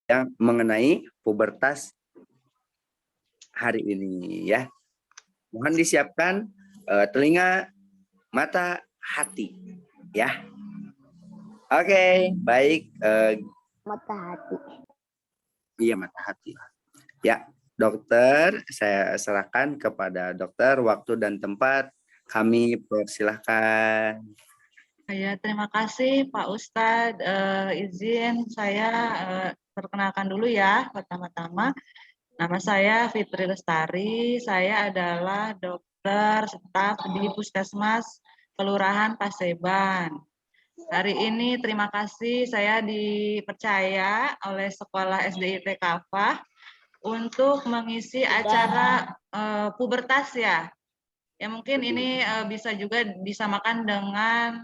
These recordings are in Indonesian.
yang mengenai pubertas hari ini ya. Mohon disiapkan telinga, mata, hati ya. Oke, baik. Mata hati. Iya, mata hati. Ya, dokter, saya serahkan kepada dokter waktu dan tempat. Kami persilahkan. Ya, terima kasih Pak Ustadz. Izin saya perkenalkan dulu ya pertama-tama. Nama saya Fitri Lestari. Saya adalah dokter staf di Puskesmas Kelurahan Paseban. Hari ini terima kasih saya dipercaya oleh Sekolah SDIT Kafah untuk mengisi acara pubertas ya. Ya mungkin ini bisa juga disamakan dengan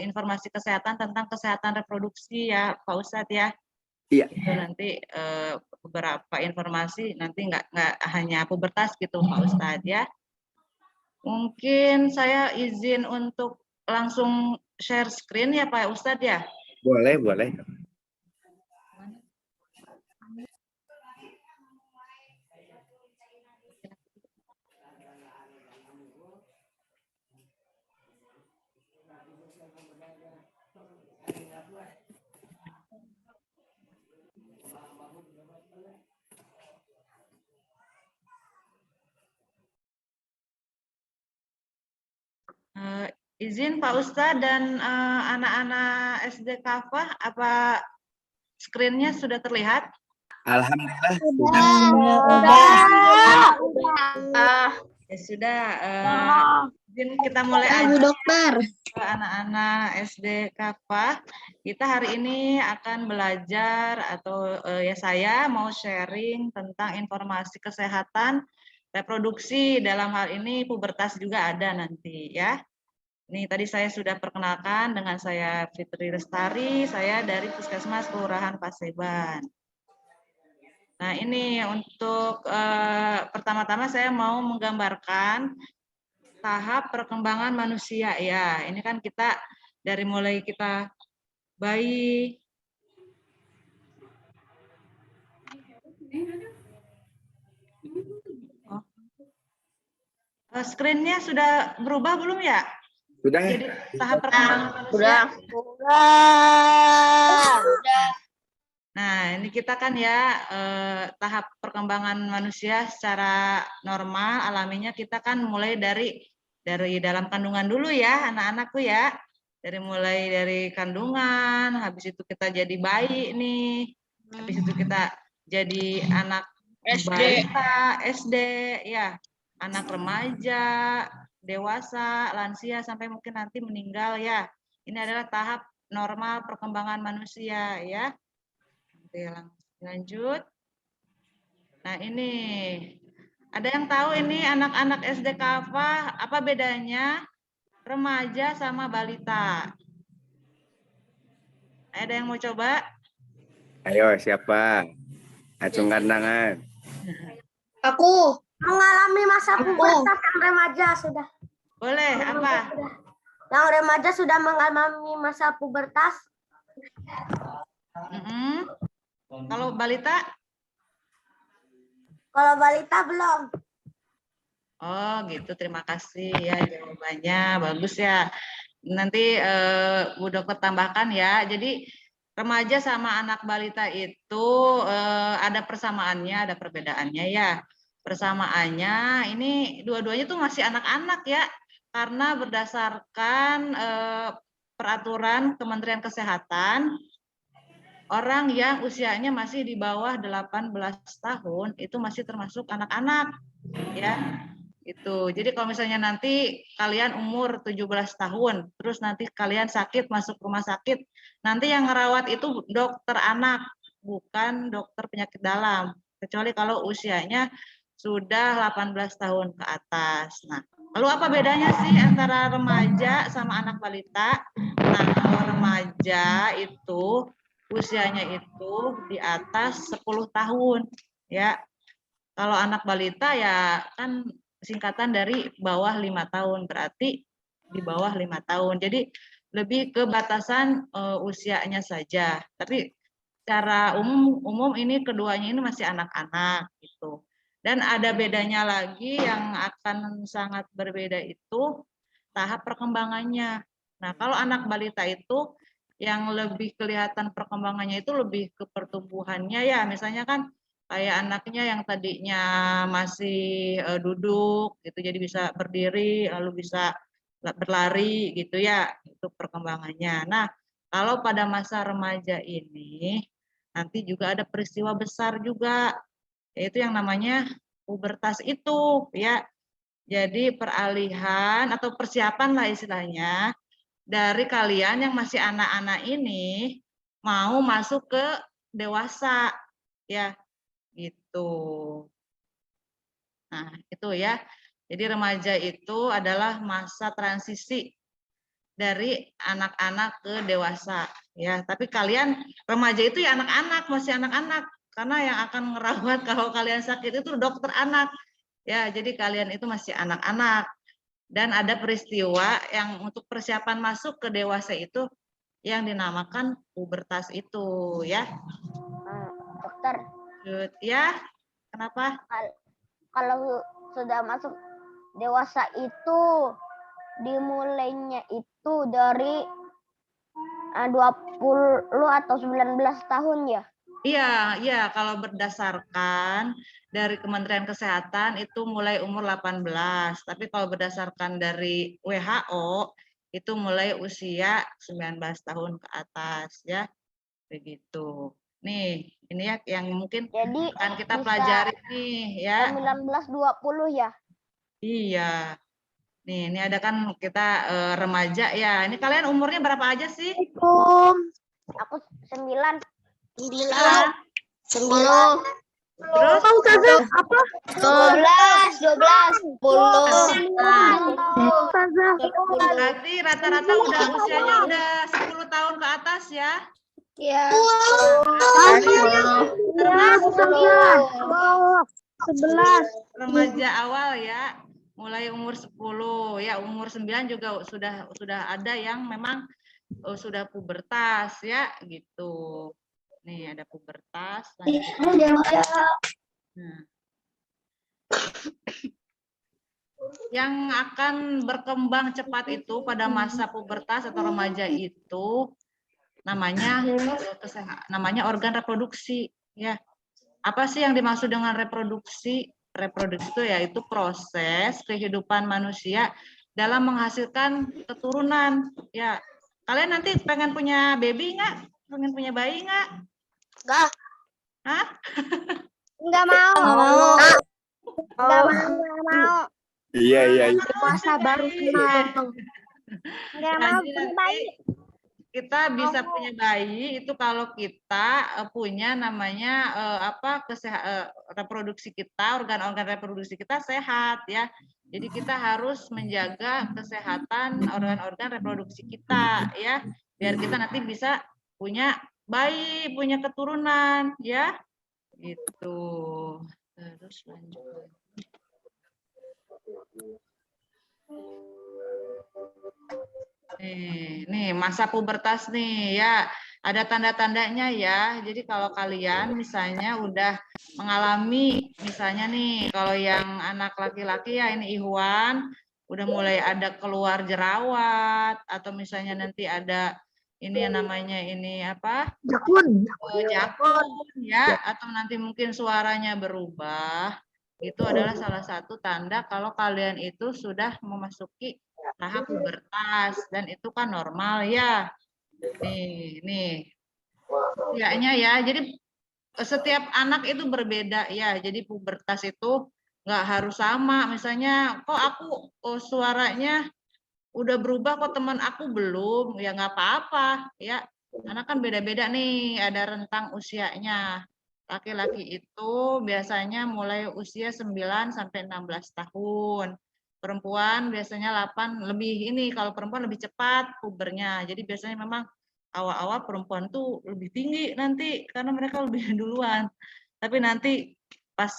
informasi kesehatan tentang kesehatan reproduksi ya Pak Ustadz ya. Iya. Itu nanti beberapa informasi nanti nggak hanya pubertas gitu Pak Ustadz ya. Mungkin saya izin untuk langsung share screen ya Pak Ustadz ya. Boleh, boleh. Izin Pak Ustadz dan anak-anak SD Kafah, apa screen-nya sudah terlihat? Alhamdulillah. Ya sudah. Izin kita mulai Bu aja dokter. ke anak-anak SD Kafah. Kita hari ini akan belajar atau ya saya mau sharing tentang informasi kesehatan reproduksi, dalam hal ini pubertas juga ada nanti ya. Ini tadi saya sudah perkenalkan, dengan saya Fitri Lestari, saya dari Puskesmas Kelurahan Paseban. Nah ini untuk pertama-tama saya mau menggambarkan tahap perkembangan manusia ya. Ini kan kita dari mulai kita bayi, screen-nya sudah berubah belum ya? Sudah ya? Jadi tahap perkembangan manusia. Nah, ini kita kan ya tahap perkembangan manusia secara normal alaminya kita kan mulai dari dalam kandungan dulu ya anak-anakku ya. Mulai dari kandungan, habis itu kita jadi bayi nih. Habis itu kita jadi anak balita, SD ya, anak remaja, dewasa, lansia sampai mungkin nanti meninggal ya. Ini adalah tahap normal perkembangan manusia ya. Oke, lanjut. Nah, ini ada yang tahu ini anak-anak SD Kafah apa bedanya remaja sama balita? Ada yang mau coba? Ayo, siapa? Acungkan tangan. Aku mengalami masa pubertas yang remaja sudah. Boleh, apa? Yang remaja sudah mengalami masa pubertas. Kalau balita? Kalau balita belum. Oh gitu, terima kasih ya jawabannya, bagus ya. Nanti Bu Dokter tambahkan ya. Jadi remaja sama anak balita itu ada persamaannya, ada perbedaannya ya. Persamaannya ini dua-duanya tuh masih anak-anak ya, karena berdasarkan peraturan Kementerian Kesehatan, orang yang usianya masih di bawah 18 tahun itu masih termasuk anak-anak ya. Itu. Jadi kalau misalnya nanti kalian umur 17 tahun, terus nanti kalian sakit masuk rumah sakit, nanti yang ngerawat itu dokter anak, bukan dokter penyakit dalam. Kecuali kalau usianya sudah 18 tahun ke atas. Nah, lalu apa bedanya sih antara remaja sama anak balita? Nah, kalau remaja itu usianya itu di atas 10 tahun, ya. Kalau anak balita ya kan singkatan dari bawah 5 tahun, berarti di bawah 5 tahun. Jadi lebih ke batasan usianya saja. Tapi secara umum ini keduanya ini masih anak-anak gitu. Dan ada bedanya lagi yang akan sangat berbeda itu tahap perkembangannya. Nah, kalau anak balita itu yang lebih kelihatan perkembangannya itu lebih ke pertumbuhannya ya, misalnya kan kayak anaknya yang tadinya masih duduk gitu jadi bisa berdiri lalu bisa berlari gitu ya, itu perkembangannya. Nah, kalau pada masa remaja ini nanti juga ada peristiwa besar juga, yaitu yang namanya pubertas itu ya. Jadi peralihan atau persiapan lah istilahnya dari kalian yang masih anak-anak ini mau masuk ke dewasa ya gitu. Nah, itu ya. Jadi remaja itu adalah masa transisi dari anak-anak ke dewasa ya. Tapi kalian remaja itu ya anak-anak, masih anak-anak. Karena yang akan ngerawat kalau kalian sakit itu dokter anak. Ya, jadi kalian itu masih anak-anak. Dan ada peristiwa yang untuk persiapan masuk ke dewasa itu yang dinamakan pubertas itu ya. Dokter, Ya, kenapa? kalau sudah masuk dewasa itu dimulainya itu dari 20 atau 19 tahun ya? Iya, iya, kalau berdasarkan dari Kementerian Kesehatan itu mulai umur 18, tapi kalau berdasarkan dari WHO itu mulai usia 19 tahun ke atas ya. Begitu. Nih, ini ya yang mungkin Jadi akan kita bisa pelajari nih ya. 19-20 ya? Iya. Nih, ini ada kan kita remaja ya. Ini kalian umurnya berapa aja sih? Aku 9. 9. 10. Terus? Apa? 12, 10. Berarti rata-rata udah usianya udah 10 tahun ke atas ya. Ya. 11. Remaja awal ya. Mulai umur 10 ya, umur 9 juga sudah ada yang memang sudah pubertas ya gitu. Nih ada pubertas. Nah. Yang akan berkembang cepat itu pada masa pubertas atau remaja itu namanya organ reproduksi ya. Apa sih yang dimaksud dengan reproduksi? Reproduksi itu yaitu proses kehidupan manusia dalam menghasilkan keturunan ya. Kalian nanti pengen punya baby nggak? Pengen punya bayi nggak? Enggak. Hah? Enggak mau. Enggak mau. Iya. Puasa baru senang. Enggak mau Jadi punya nanti bayi. kita bisa punya bayi itu kalau kita punya namanya reproduksi kita, organ-organ reproduksi kita sehat ya. Jadi kita harus menjaga kesehatan organ-organ reproduksi kita ya, biar kita nanti bisa punya bayi, punya keturunan ya. Gitu. Terus lanjut. Nih masa pubertas nih ya, ada tanda-tandanya ya. Jadi kalau kalian misalnya udah mengalami, misalnya nih kalau yang anak laki-laki ya ini Ikhwan, udah mulai ada keluar jerawat atau misalnya nanti ada ini yang namanya ini apa? Jakun ya, atau nanti mungkin suaranya berubah. Itu adalah salah satu tanda kalau kalian itu sudah memasuki tahap pubertas dan itu kan normal ya. Nih. Kayaknya ya. Jadi setiap anak itu berbeda ya. Jadi pubertas itu nggak harus sama. Misalnya kok aku suaranya udah berubah kok teman aku belum. Ya nggak apa-apa ya. Karena kan beda-beda nih, ada rentang usianya. Laki-laki itu biasanya mulai usia 9 sampai 16 tahun. Perempuan biasanya 8 lebih ini, kalau perempuan lebih cepat pubernya. Jadi biasanya memang awal-awal perempuan tuh lebih tinggi nanti karena mereka lebih duluan. Tapi nanti pas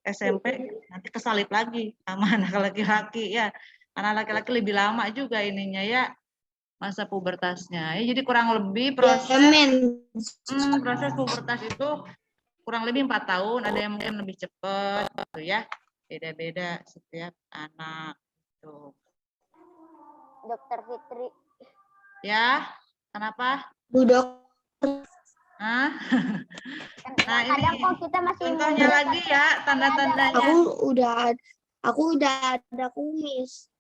SMP nanti kesalip lagi sama anak laki-laki ya. Anak laki-laki lebih lama juga ininya ya masa pubertasnya. Ya, jadi kurang lebih proses proses pubertas itu kurang lebih 4 tahun. Ada yang mungkin lebih cepat, gitu ya. Beda-beda setiap anak. Tuh. Dokter Fitri. Ya, kenapa? Bu Dok. Hah? Nah, ini Kadang kok kita masih contohnya muda, lagi ya, tanda-tandanya. Aku udah ada kumis.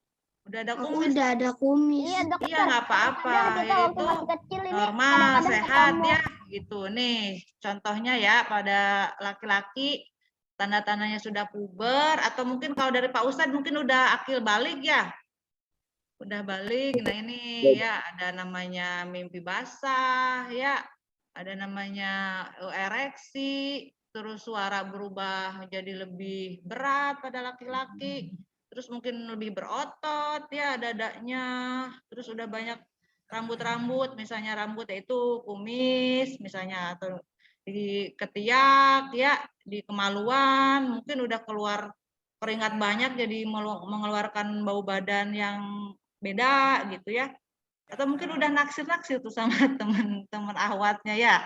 Udah ada Aku kumis. udah ada kumis. Iya, dokter. Iya, nggak apa-apa. Kadang kita Ya, waktu itu masih kecil ini normal, kadang-kadang sehat ketemu. ya, gitu. Nih, contohnya ya pada laki-laki tanda-tandanya sudah puber atau mungkin kalau dari Pak Ustadz mungkin udah akil balik ya. Udah balik. Nah, ini ya ada namanya mimpi basah ya. Ada namanya ereksi, terus suara berubah jadi lebih berat pada laki-laki. Terus mungkin lebih berotot ya dadanya. Terus udah banyak rambut-rambut, misalnya rambut itu kumis misalnya atau di ketiak ya, di kemaluan, mungkin udah keluar keringat banyak jadi mengeluarkan bau badan yang beda gitu ya. Atau mungkin udah naksir-naksir tuh sama teman-teman ahwatnya ya.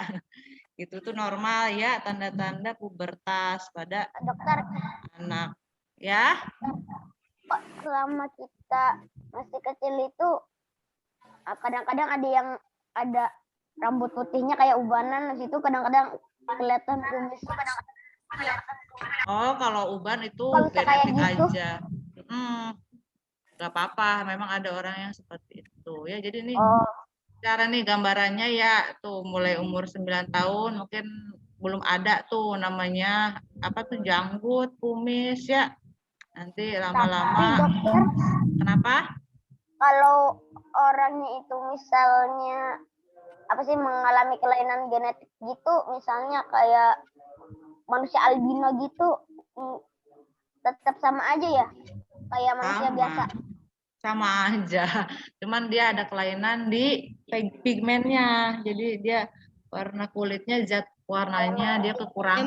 Itu tuh normal ya, tanda-tanda pubertas pada Dokter, anak ya. selama kita masih kecil itu kadang-kadang ada rambut putihnya kayak ubanan, di situ kadang-kadang kelihatan kumis. Oh, kalau uban itu Kalau bisa kayak genetik gitu. aja. Gak apa-apa, memang ada orang yang seperti itu ya. Jadi nih cara nih gambarannya ya tuh mulai umur 9 tahun mungkin belum ada tuh namanya apa tuh janggut, kumis ya. Nanti Tapi lama-lama dokter, kenapa? kalau orangnya itu misalnya apa sih mengalami kelainan genetik gitu, misalnya kayak manusia albino gitu, tetap sama aja ya kayak manusia biasa. Sama aja, cuman dia ada kelainan di pigmennya, jadi dia warna kulitnya zat warnanya dia kekurangan.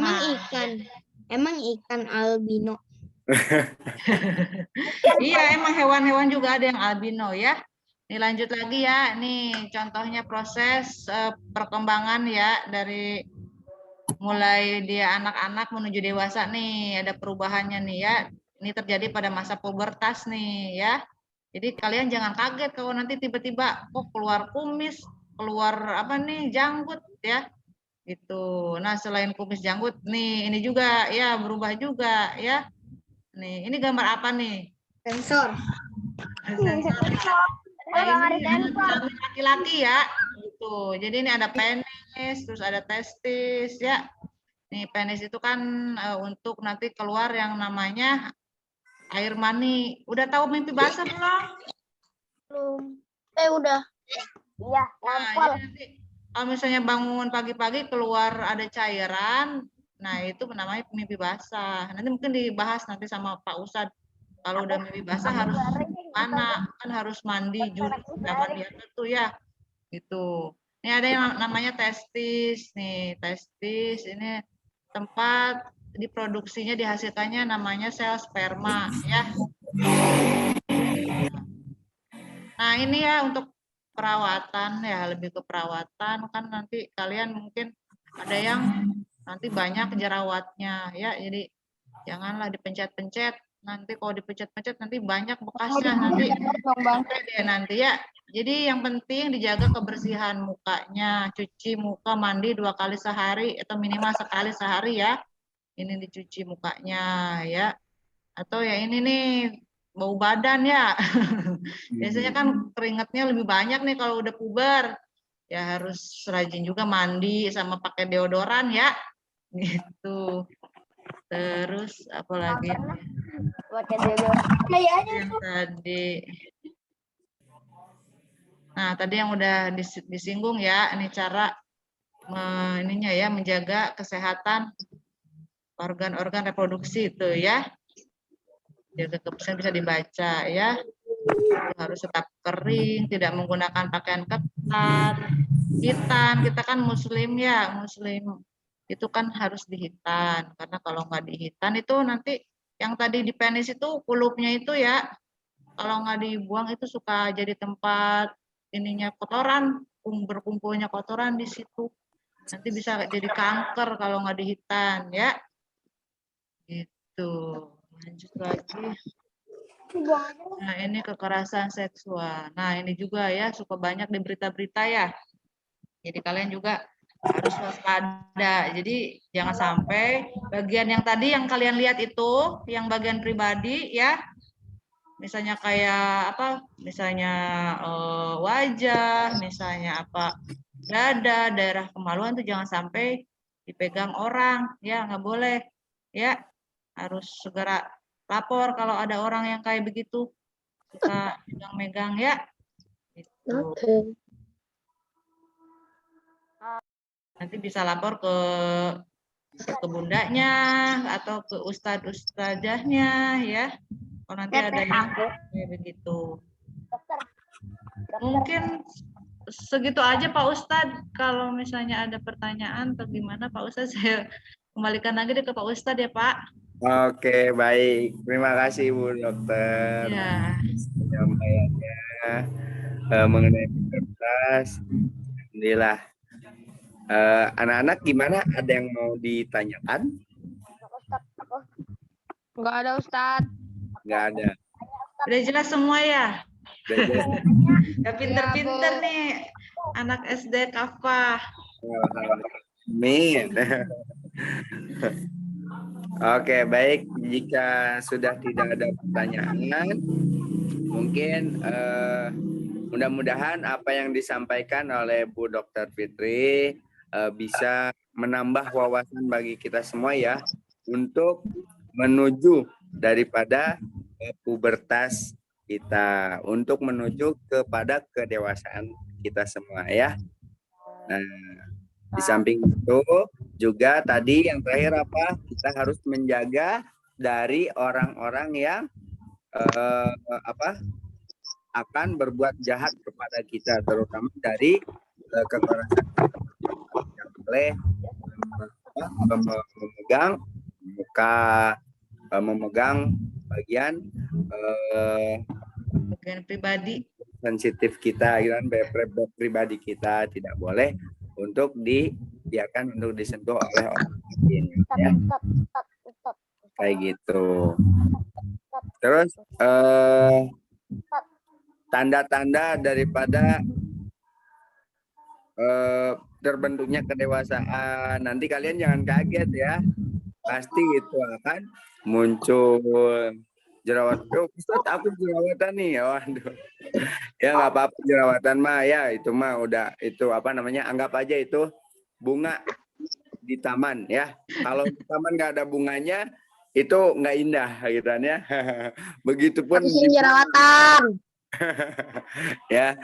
Emang ikan albino. Iya, emang hewan-hewan juga ada yang albino ya. Ini lanjut lagi ya, nih contohnya proses perkembangan ya dari mulai dia anak-anak menuju dewasa nih, ada perubahannya nih ya. Ini terjadi pada masa pubertas nih ya. Jadi kalian jangan kaget kalau nanti tiba-tiba kok keluar kumis, keluar apa nih janggut ya. Gitu. Nah, selain kumis janggut nih, ini juga ya berubah juga ya. Nih, ini gambar apa nih? Sensor. Nah, ini laki-laki ya. Gitu. Jadi ini ada penis, terus ada testis ya. Nih, penis itu kan untuk nanti keluar yang namanya air mani. Udah tahu mimpi basah belum? Belum. Udah. Iya, Nah, jadi nanti kalau misalnya bangun pagi-pagi keluar ada cairan, nah itu namanya mimpi basah. Nanti mungkin dibahas nanti sama Pak Ustadz. Kalau udah mimpi basah harus mana? Kan harus mandi junub zaman biasa tuh ya. Gitu. Ini ada yang namanya testis nih, testis ini tempat diproduksinya dihasilkannya namanya sel sperma ya. Nah, ini ya untuk perawatan ya, lebih ke perawatan kan nanti kalian mungkin ada yang nanti banyak jerawatnya ya. Jadi janganlah dipencet-pencet. Nanti kalau dipencet-pencet nanti banyak bekasnya nanti. Oke deh nanti ya. Jadi yang penting dijaga kebersihan mukanya, cuci muka, mandi 2 kali sehari atau minimal sekali sehari ya. Ini dicuci mukanya ya. Atau ya ini nih bau badan ya. Biasanya kan keringatnya lebih banyak nih kalau udah puber. Ya harus rajin juga mandi sama pakai deodoran ya. Gitu. Terus apa lagi? Pakai deodoran. Yang tadi. Nah, tadi yang udah disinggung ya, ini cara ininya ya menjaga kesehatan organ-organ reproduksi itu ya. Jaga kebersihan bisa dibaca ya. Harus tetap kering, tidak menggunakan pakaian ketat, hitan. Kita kan muslim ya, muslim itu kan harus dihitan karena kalau nggak dihitan itu nanti yang tadi di penis itu kulupnya itu ya kalau nggak dibuang itu suka jadi tempat ininya kotoran, berkumpulnya kotoran di situ. Nanti bisa jadi kanker kalau nggak dihitan ya. Gitu. Lanjut lagi. Nah, ini kekerasan seksual. Nah, ini juga ya suka banyak di berita-berita ya. Jadi kalian juga harus waspada. Jadi jangan sampai bagian yang tadi yang kalian lihat itu, yang bagian pribadi ya, misalnya kayak apa? Misalnya wajah, misalnya apa? Dada, daerah kemaluan tuh jangan sampai dipegang orang, ya nggak boleh, ya harus segera lapor kalau ada orang yang kayak begitu suka megang-megang ya. Gitu. Nanti bisa lapor ke bundanya atau ke ustadzahnya ya. Kalau nanti ada yang kayak begitu. Dokter. Mungkin segitu aja Pak Ustadz. Kalau misalnya ada pertanyaan atau gimana Pak Ustadz, saya kembalikan lagi deh ke Pak Ustadz ya Pak. Oke, baik. Terima kasih Bu Dokter. Ya. Penyampaiannya mengenai pubertas. Alhamdulillah. Anak-anak gimana? Ada yang mau ditanyakan? Enggak ada Ustadz. Nggak ada. Udah jelas semua ya? Udah jelas. Ya pinter-pinter nih anak SD Kafah. Amin. Oke, baik. Jika sudah tidak ada pertanyaan, mungkin mudah-mudahan apa yang disampaikan oleh Bu Dr. Fitri bisa menambah wawasan bagi kita semua ya untuk menuju daripada pubertas kita, untuk menuju kepada kedewasaan kita semua ya. Nah, di samping itu juga tadi yang terakhir apa? Kita harus menjaga dari orang-orang yang akan berbuat jahat kepada kita, terutama dari kekerasan yang boleh memegang muka, memegang bagian Pribadi. sensitif kita, kan pribadi kita tidak boleh untuk dibiarkan untuk disentuh oleh orang lain ya. Kayak gitu. Terus tanda-tanda daripada terbentuknya kedewasaan, nanti kalian jangan kaget ya, pasti itu akan muncul jerawat. Oh, Ustaz, aku jerawatan nih. Waduh. Ya nggak apa-apa, jerawatan mah ya itu mah udah, itu apa namanya, anggap aja itu bunga di taman ya. Kalau di taman nggak ada bunganya itu nggak indah gitu kan ya. Begitupun jerawatan. Ya.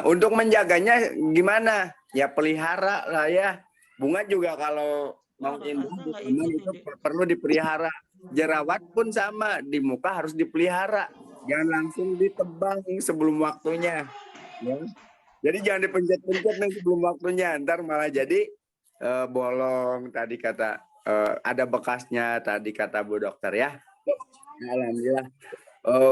Untuk menjaganya gimana? Ya pelihara lah ya. Bunga juga kalau mau indah di taman itu perlu dipelihara. Jerawat pun sama, di muka harus dipelihara. Jangan langsung ditebang sebelum waktunya. Ya. Jadi jangan dipencet-pencet sebelum waktunya, ntar malah jadi bolong. Tadi kata ada bekasnya, tadi kata Bu Dokter ya. Alhamdulillah.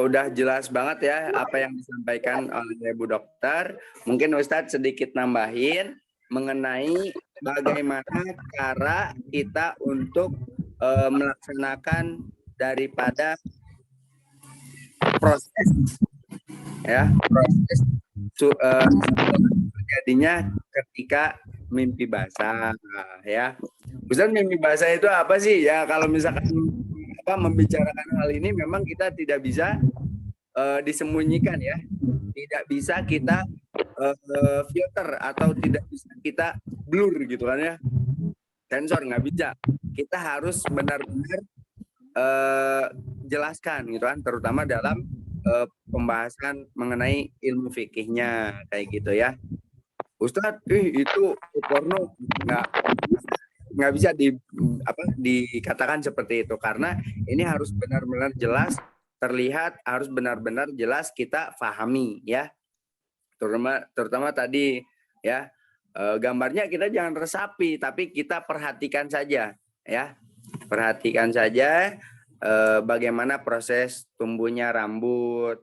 Udah jelas banget ya apa yang disampaikan oleh Bu Dokter. Mungkin Ustadz sedikit nambahin mengenai bagaimana cara kita untuk melaksanakan daripada proses ya, proses terjadinya ketika mimpi basah ya. Ustadz, mimpi basah itu apa sih ya? Kalau misalkan membicarakan hal ini memang kita tidak bisa disembunyikan ya, tidak bisa kita filter atau tidak bisa kita blur gitu kan ya, sensor nggak bisa. Kita harus benar-benar jelaskan gitu kan, terutama dalam pembahasan mengenai ilmu fikihnya kayak gitu ya. Ustadz, itu porno nggak bisa dikatakan seperti itu, karena ini harus benar-benar jelas terlihat, harus benar-benar jelas kita pahami ya, terutama tadi ya, gambarnya kita jangan resapi tapi kita perhatikan saja ya, perhatikan saja bagaimana proses tumbuhnya rambut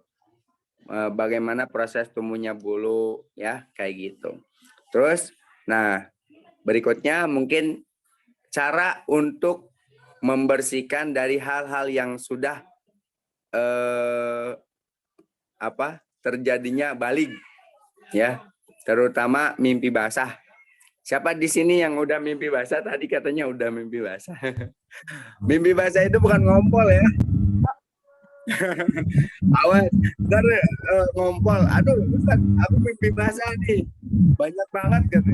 bagaimana proses tumbuhnya bulu ya, kayak gitu. Terus, nah berikutnya mungkin cara untuk membersihkan dari hal-hal yang sudah terjadinya balig ya, terutama mimpi basah. Siapa di sini yang udah mimpi basah? Tadi katanya udah mimpi basah. Mimpi basah itu bukan ngompol ya. Awas, ntar ngompol. Aduh, Ustaz, aku mimpi basah nih. Banyak banget kan.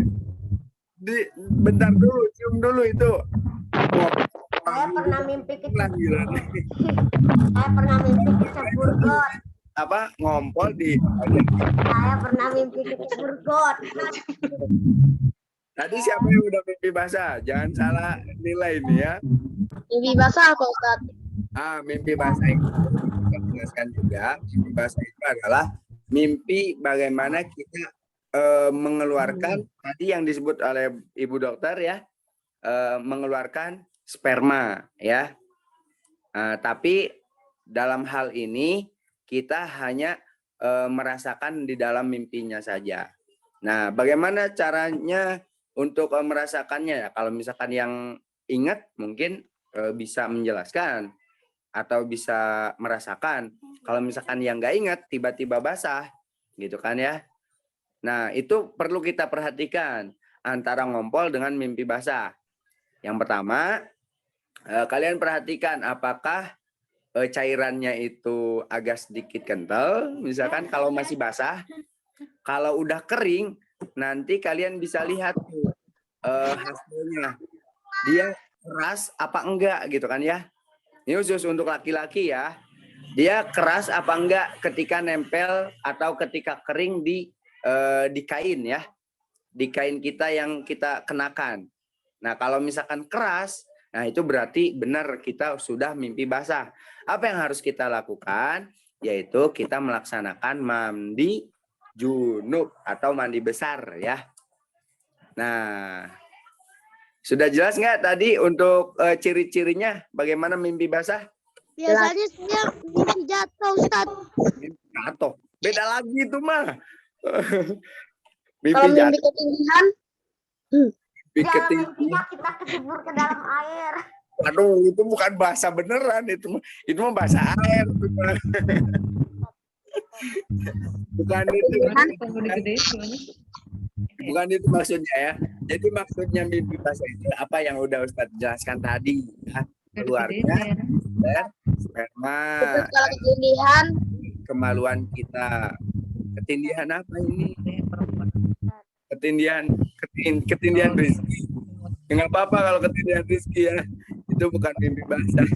Bentar dulu, cium dulu itu. Saya pernah mimpi Lagi saya pernah mimpi kecebur got. apa ngompol di Saya pernah mimpi kecebur got. tadi siapa yang udah mimpi basah? Jangan salah nilai ini ya. Mimpi basah apa Ustaz? Mimpi basah itu kita jelaskan juga. Mimpi basah itu adalah mimpi bagaimana kita mengeluarkan tadi yang disebut oleh Ibu Dokter ya, mengeluarkan sperma ya. Tapi dalam hal ini kita hanya merasakan di dalam mimpinya saja. Nah, bagaimana caranya untuk merasakannya? Kalau misalkan yang ingat mungkin bisa menjelaskan atau bisa merasakan. Kalau misalkan yang nggak ingat tiba-tiba basah, gitu kan ya. Nah, itu perlu kita perhatikan antara ngompol dengan mimpi basah. Yang pertama, kalian perhatikan apakah cairannya itu agak sedikit kental, misalkan kalau masih basah. Kalau udah kering, nanti kalian bisa lihat tuh hasilnya. Dia keras apa enggak gitu kan ya. Ini khusus untuk laki-laki ya. Dia keras apa enggak ketika nempel atau ketika kering di kain ya. Di kain kita yang kita kenakan. Nah, kalau misalkan keras, nah itu berarti benar kita sudah mimpi basah. Apa yang harus kita lakukan? Yaitu kita melaksanakan mandi junub atau mandi besar ya. Nah, sudah jelas nggak tadi untuk ciri-cirinya bagaimana mimpi basah? Biasanya saya mimpi jatuh Ustaz. Mimpi jatuh. Beda lagi itu mah. Kalau mimpi ketinggian? Mimpi ketinggian. Mimpinya kita kecebur ke dalam air. Aduh, itu bukan bahasa beneran itu mah bahasa air. Bukan itu. Bukan itu maksudnya ya. Jadi maksudnya mimpi basah itu apa yang udah Ustadz jelaskan tadi ya. Keluarnya sperma. Kalau ketindihan? Kemaluan kita. Ketindihan apa ini? Ketindihan rezeki. Enggak apa-apa kalau ketindihan rezeki ya. Itu bukan mimpi basah.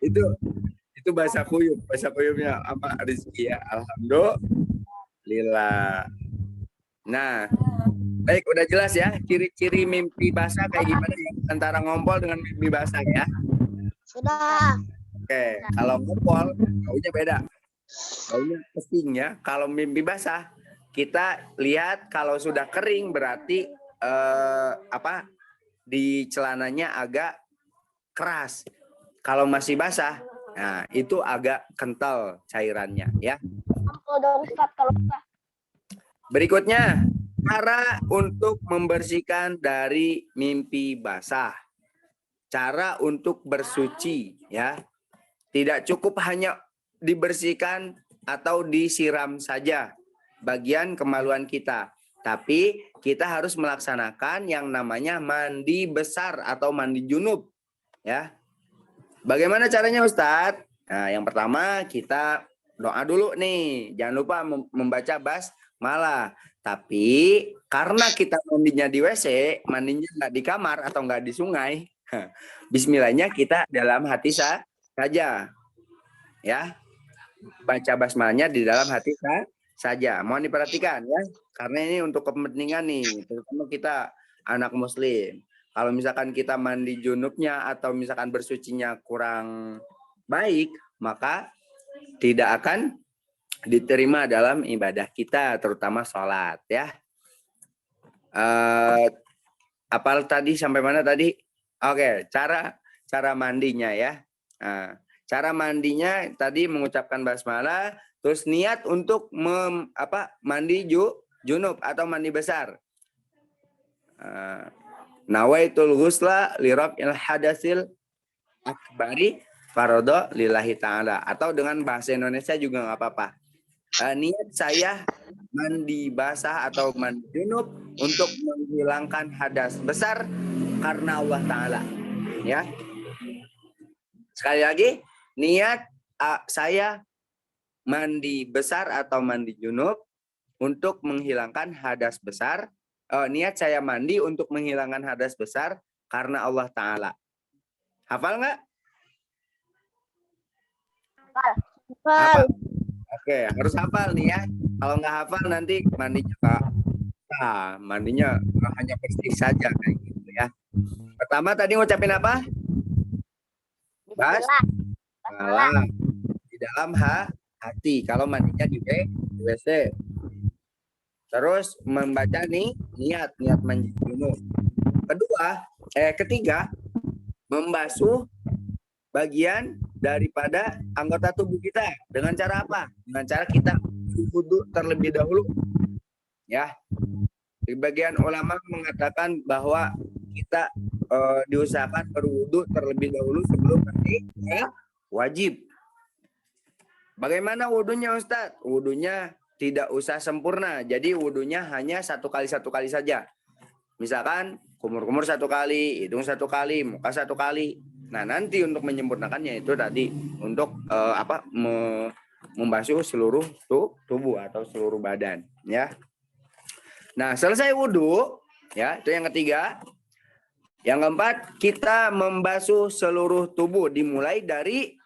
Itu bahasa kuyup. Bahasa kuyupnya apa rezeki ya. Alhamdulillah. Nah, baik udah jelas ya ciri-ciri mimpi basah kayak gimana ya? Antara ngompol dengan mimpi basah ya. Sudah. Oke, kalau ngompol baunya beda. Baunya pesing ya. Kalau mimpi basah kita lihat kalau sudah kering berarti di celananya agak keras. Kalau masih basah, nah itu agak kental cairannya ya. Kalau Ustaz kalau Berikutnya, cara untuk membersihkan dari mimpi basah. Cara untuk bersuci ya. Tidak cukup hanya dibersihkan atau disiram saja bagian kemaluan kita. Tapi kita harus melaksanakan yang namanya mandi besar atau mandi junub ya. Bagaimana caranya Ustadz? Nah, yang pertama kita doa dulu nih. Jangan lupa membaca basmalah. Tapi karena kita mandinya di WC, mandinya nggak di kamar atau nggak di sungai, bismillahnya kita dalam hati saja. Ya. Baca basmalahnya di dalam hati saja. Mohon diperhatikan ya. Karena ini untuk kepentingan nih, terutama kita anak muslim. Kalau misalkan kita mandi junubnya atau misalkan bersucinya kurang baik, maka tidak akan diterima dalam ibadah kita, terutama sholat ya. Apal tadi sampai mana tadi? Oke, cara mandinya ya. Cara mandinya tadi mengucapkan basmalah, terus niat untuk mandi junub atau mandi besar. Nawaitul ghusla li raf'il hadasil akbari farodo lillahi ta'ala. Atau dengan bahasa Indonesia juga nggak apa-apa. Niat saya mandi basah atau mandi junub untuk menghilangkan hadas besar karena Allah Ta'ala. Ya. Sekali lagi, niat saya mandi besar atau mandi junub untuk menghilangkan hadas besar. Niat saya mandi untuk menghilangkan hadas besar karena Allah Ta'ala. Hafal nggak? Hafal. Oke, harus hafal nih ya. Kalau nggak hafal nanti mandinya Kak. Mandinya hanya bersih saja kayak gitu ya. Pertama tadi ngucapin apa? Basmalah di dalam hati. Kalau mandinya di WC. Terus membaca nih niat mandi junub. Ketiga, membasuh bagian daripada anggota tubuh kita. Dengan cara apa? Dengan cara kita wudu terlebih dahulu. Ya. Di bagian ulama mengatakan bahwa kita diusahakan berwudu terlebih dahulu sebelum mandi wajib. Bagaimana wudunya Ustadz? Wudunya tidak usah sempurna. Jadi wudunya hanya satu kali saja. Misalkan kumur-kumur 1 kali, hidung 1 kali, muka 1 kali. Nah nanti untuk menyempurnakannya itu tadi untuk membasuh seluruh tubuh atau seluruh badan. Ya. Nah selesai wudu, ya itu yang ketiga. Yang keempat, kita membasuh seluruh tubuh dimulai dari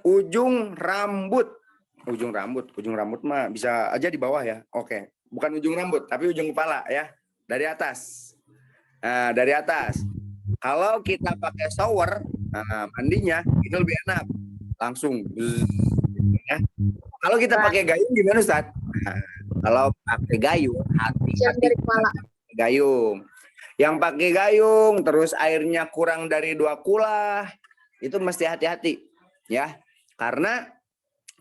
ujung rambut. Ujung rambut mah bisa aja di bawah ya. Oke, bukan ujung rambut, tapi ujung kepala ya. Dari atas. Nah, dari atas. Kalau kita pakai shower, mandinya itu lebih enak. Langsung. Ya. Kalau kita pakai gayung gimana Ustaz? Nah, kalau pakai gayung, hati-hati gayung. Yang pakai gayung terus airnya kurang dari 2 kulah itu mesti hati-hati ya, karena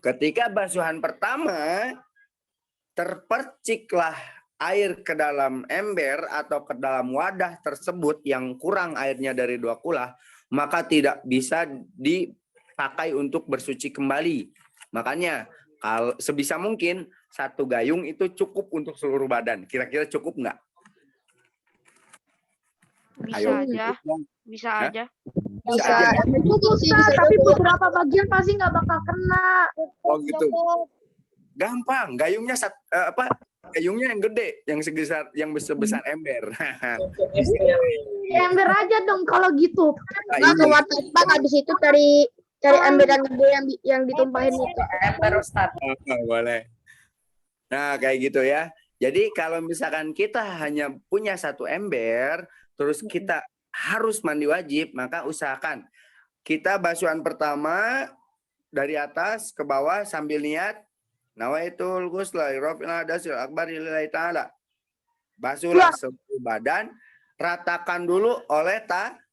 ketika basuhan pertama terperciklah air ke dalam ember atau ke dalam wadah tersebut yang kurang airnya dari 2 kulah, maka tidak bisa dipakai untuk bersuci kembali. Makanya kalau sebisa mungkin 1 gayung itu cukup untuk seluruh badan. Kira-kira cukup nggak? Bisa aja. Tapi beberapa bagian pasti nggak bakal kena. Oh gitu. Gampang. Gayungnya gayungnya yang gede, yang sebesar ember. Ember aja dong kalau gitu. Nah, Habis itu cari ember yang gede yang ditumpahin itu. Ember Ustaz. Boleh. Nah kayak gitu ya. Jadi kalau misalkan kita hanya punya 1 ember, terus kita harus mandi wajib, maka usahakan kita basuhan pertama dari atas ke bawah sambil niat nawaitul ghusla li raf'il hadasil akbar lillahi ta'ala. Basuhlah seluruh badan, ratakan dulu oleh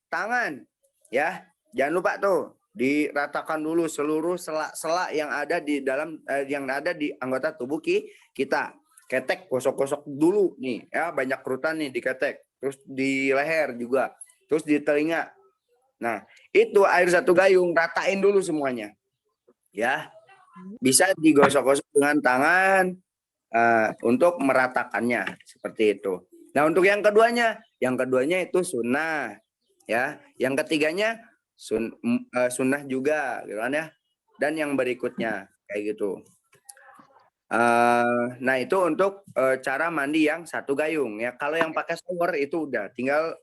tangan. Ya, jangan lupa tuh diratakan dulu seluruh sela-sela yang ada di dalam yang ada di anggota tubuh kita. Ketek, gosok-gosok dulu nih, ya banyak kerutan nih diketek. Terus di leher juga, terus di telinga. Nah, itu air 1 gayung, ratain dulu semuanya. Ya, bisa digosok-gosok dengan tangan untuk meratakannya seperti itu. Nah, untuk yang keduanya itu sunnah, ya. Yang ketiganya sunnah juga, gitu kan ya. Dan yang berikutnya kayak gitu. Nah itu untuk cara mandi yang 1 gayung ya. Kalau yang pakai shower itu udah tinggal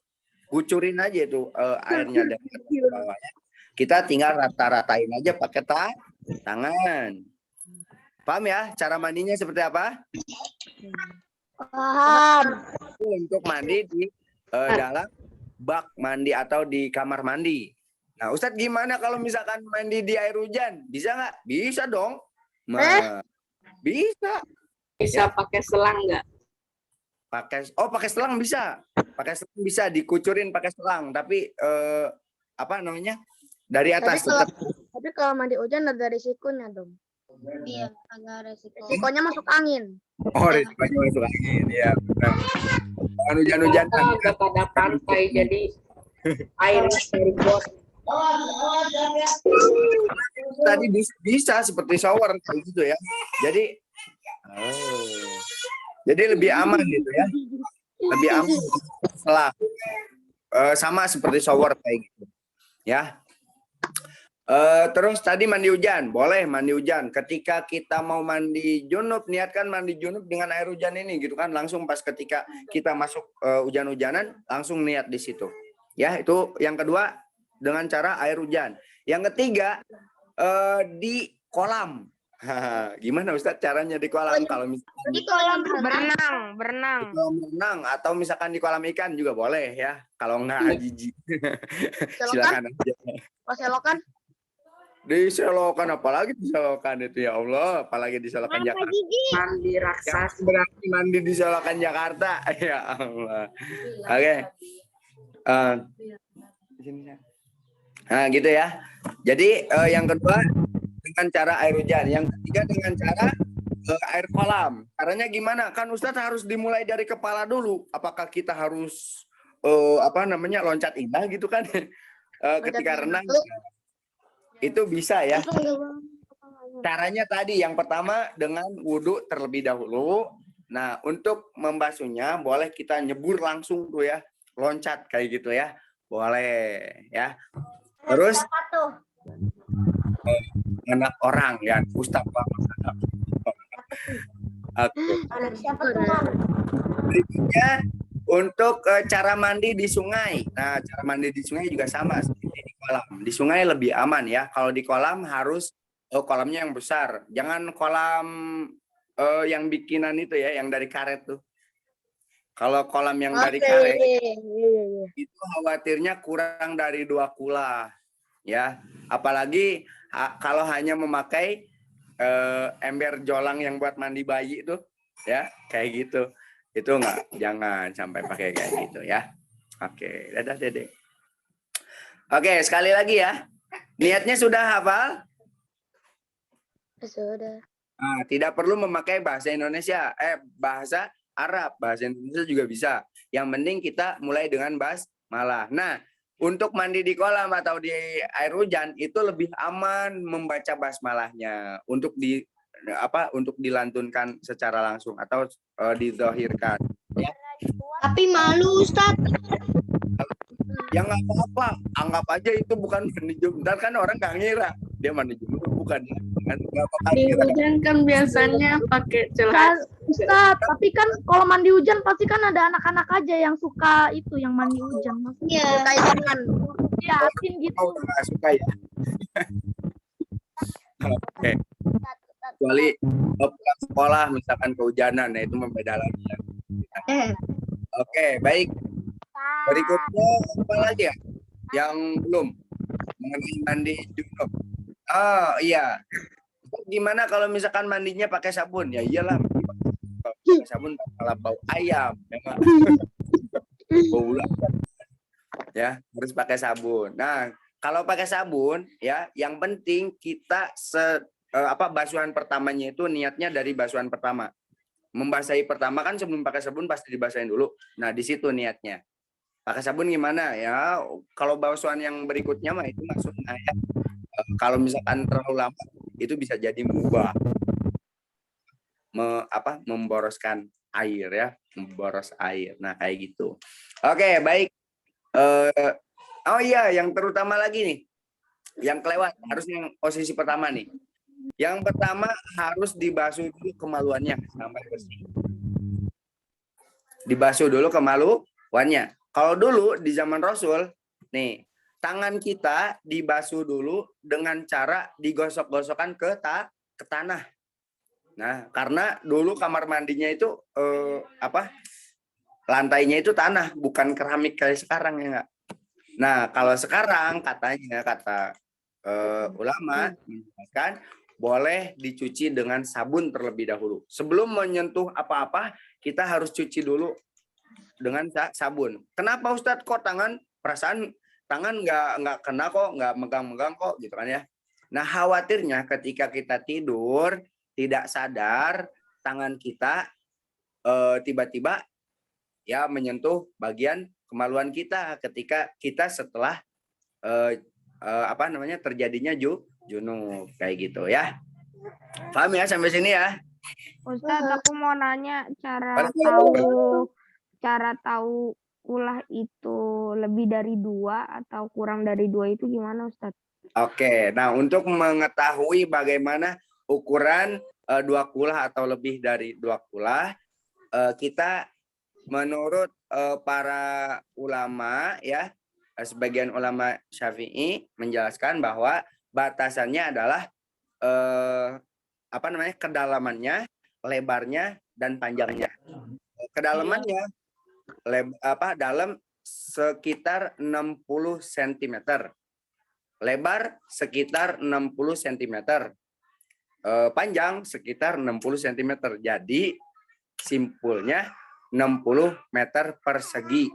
gucurin aja itu airnya dari bawahnya. Kita tinggal rata-ratain aja pakai tangan. Paham ya cara mandinya seperti apa? Paham. Untuk mandi di dalam bak mandi atau di kamar mandi. Nah Ustadz gimana kalau misalkan mandi di air hujan? Bisa nggak? Bisa dong. Bisa Bisa pakai selang nggak? pakai selang bisa. Pakai selang bisa dikucurin pakai selang, tapi dari atas tetap Tapi kalau mandi hujan ada risikonya dong. Iya, agak resiko. Risikonya masuk angin. Oh, risikonya masuk angin ya. Benar. Jangan hujan-hujanan. Kita udah pada pantai, jadi airnya dari bot. Tadi bisa seperti shower kayak gitu ya. Jadi lebih aman gitu ya. Lebih aman setelah sama seperti shower kayak gitu. Ya. Terus tadi mandi hujan, boleh mandi hujan. Ketika kita mau mandi junub, niatkan mandi junub dengan air hujan ini gitu kan. Langsung pas ketika kita masuk hujan-hujanan, langsung niat di situ. Ya, itu yang kedua dengan cara air hujan. Yang ketiga di kolam. Gimana Ustadz caranya di kolam? Kalau misalkan Di kolam Berenang. di kolam renang atau misalkan di kolam ikan juga boleh ya. Kalau nggak jijik, silakan aja. Pas selokan. Di selokan, apalagi di selokan itu ya Allah, apalagi di selokan Jakarta. Mandi raksasa. Berarti mandi di selokan Jakarta, ya Allah. Oke. Nah gitu ya. Jadi yang kedua dengan cara air hujan, yang ketiga dengan cara air kolam. Caranya gimana? Kan Ustadz harus dimulai dari kepala dulu. Apakah kita harus loncat indah gitu kan? Ketika renang. Itu bisa ya. Caranya tadi yang pertama dengan wudhu terlebih dahulu. Nah, untuk membasuhnya boleh kita nyebur langsung tuh ya. Loncat kayak gitu ya. Boleh ya. Terus anak orang ya, Ustaz berikutnya untuk cara mandi di sungai. Nah, cara mandi di sungai juga sama seperti di kolam. Di sungai lebih aman ya. Kalau di kolam harus kolamnya yang besar. Jangan kolam yang bikinan itu ya, yang dari karet tuh. Kalau kolam yang dari karet itu khawatirnya kurang dari 2 kula ya. Apalagi kalau hanya memakai ember jolang yang buat mandi bayi itu ya, kayak gitu. Itu jangan sampai pakai kayak gitu ya. Oke, dadah Dede. Oke, sekali lagi ya. Niatnya sudah hafal? Sudah. Nah, tidak perlu memakai bahasa Indonesia, bahasa Arab, bahasa Indonesia juga bisa. Yang penting kita mulai dengan basmalah. Nah, untuk mandi di kolam atau di air hujan itu lebih aman membaca basmalahnya untuk dilantunkan secara langsung atau dizahirkan. Ya. Tapi malu Ustadz. Ya nggak apa-apa, anggap aja itu bukan mandi junub. Ntar kan orang nggak ngira dia mandi junub, bukan ya. Di hujan kan biasanya pakai celana. Ustaz, tapi kan kalau mandi hujan pasti kan ada anak-anak aja yang suka itu, yang mandi hujan. Maksudnya kayak jangan liatin gitu. Oh, nggak suka ya. Oke. Kecuali pulang sekolah misalkan kehujanan, nah itu membeda lagi ya. Oke, baik. Berikutnya apa lagi ya? Yang belum mengenai mandi junub. Oh iya. Gimana kalau misalkan mandinya pakai sabun? Ya iyalah. Pakai sabun malah bau ayam. Bau ulat. Ya, harus pakai sabun. Nah, kalau pakai sabun ya, yang penting kita basuhan pertamanya itu niatnya dari basuhan pertama. Membasahi pertama kan sebelum pakai sabun pasti dibasahin dulu. Nah, di situ niatnya. Pakai sabun gimana ya? Kalau basuhan yang berikutnya mah itu maksudnya ya. Kalau misalkan terlalu lama itu bisa jadi mengubah memboroskan air ya, memboros air. Nah, kayak gitu. Oke, baik. Oh iya, yang terutama lagi nih. Yang kelewat harus yang posisi pertama nih. Yang pertama harus dibasuh dulu kemaluannya sampai bersih. Dibasuh dulu kemaluannya. Kalau dulu di zaman Rasul, nih, tangan kita dibasuh dulu dengan cara digosok-gosokkan ke tanah. Nah, karena dulu kamar mandinya itu lantainya itu tanah, bukan keramik kayak sekarang ya enggak. Nah, kalau sekarang kata ulama kan boleh dicuci dengan sabun terlebih dahulu. Sebelum menyentuh apa-apa, kita harus cuci dulu dengan sabun. Kenapa Ustadz kok perasaan tangan nggak kena kok, nggak megang-megang kok gitu kan ya. Nah, khawatirnya ketika kita tidur tidak sadar tangan kita tiba-tiba ya menyentuh bagian kemaluan kita ketika kita setelah terjadinya junub kayak gitu ya. Paham ya sampai sini ya? Ustadz, aku mau nanya cara tahu ulah itu lebih dari 2 atau kurang dari 2 itu gimana, Ustadz? Oke, nah untuk mengetahui bagaimana ukuran 2 kulah atau lebih dari 2 kulah, kita menurut para ulama ya, sebagian ulama Syafi'i menjelaskan bahwa batasannya adalah kedalamannya, lebarnya dan panjangnya. Kedalamannya dalam sekitar 60 cm. Lebar sekitar 60 cm. Panjang sekitar 60 cm. Jadi simpulnya 60 meter persegi.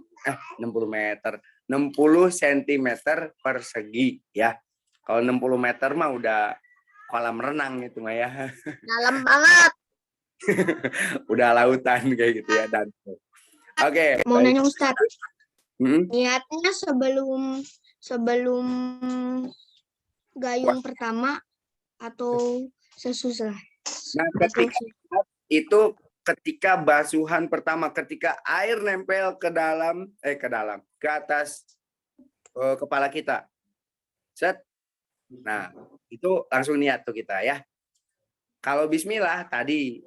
60 meter. 60 cm persegi ya. Kalau 60 meter mah udah kolam renang itu mah ya. Dalam banget. Udah lautan kayak gitu ya. Dan oke. Mau nanya Ustadz, Hmm? niatnya sebelum gayung pertama atau sesudah? Nah, ketika basuhan pertama, ketika air nempel ke atas kepala kita. Set. Nah, itu langsung niat tuh kita ya. Kalau bismillah tadi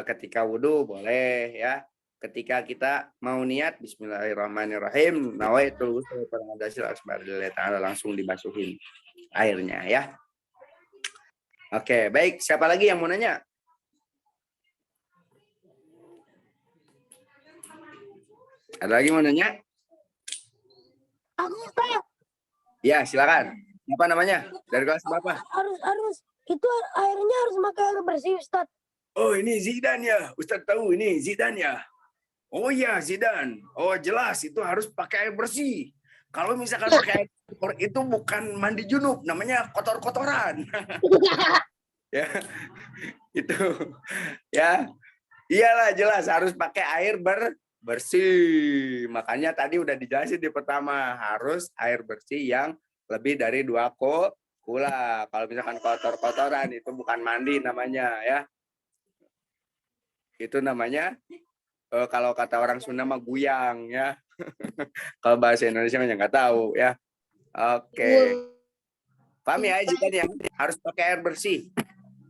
ketika wudhu boleh ya. Ketika kita mau niat bismillahirrahmanirrahim, nawaitul ghusl faradasil asmarillah ta'ala, langsung dibasuhin airnya ya. Oke, baik. Siapa lagi yang mau nanya? Ada lagi mau nanya? Aku Ustaz. Ya, silakan. Apa namanya? Dari kelas berapa? Harus itu airnya harus pakai air bersih Ustaz. Oh, ini Zidane ya. Ustaz tahu ini Zidane ya. Oh iya, Zidane. Oh, jelas itu harus pakai air bersih. Kalau misalkan pakai air kotor itu bukan mandi junub, namanya kotor-kotoran. Ya. Itu. Ya. Iyalah jelas harus pakai air bersih. Makanya tadi udah dijelasin di pertama, harus air bersih yang lebih dari 2 kula. Kalau misalkan kotor-kotoran itu bukan mandi namanya ya. Itu namanya kalau kata orang Sunda mah guyang ya. Kalau bahasa Indonesia mah nggak tahu ya. Oke. Paham ya, ya? Harus pakai air bersih.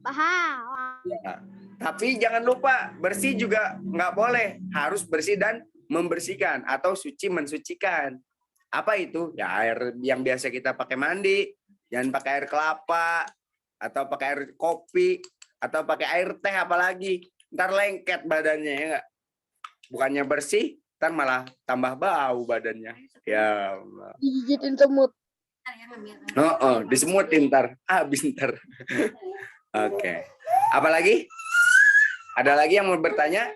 Paham. Ya. Tapi jangan lupa bersih juga nggak boleh. Harus bersih dan membersihkan atau suci mensucikan. Apa itu? Ya air yang biasa kita pakai mandi. Jangan pakai air kelapa atau pakai air kopi atau pakai air teh apalagi. Ntar lengket badannya ya nggak? Bukannya bersih, ntar malah tambah bau badannya. Ya Allah. Dijijitin semut. Disemutin ntar. Habis ntar. Oke. Apalagi? Ada lagi yang mau bertanya?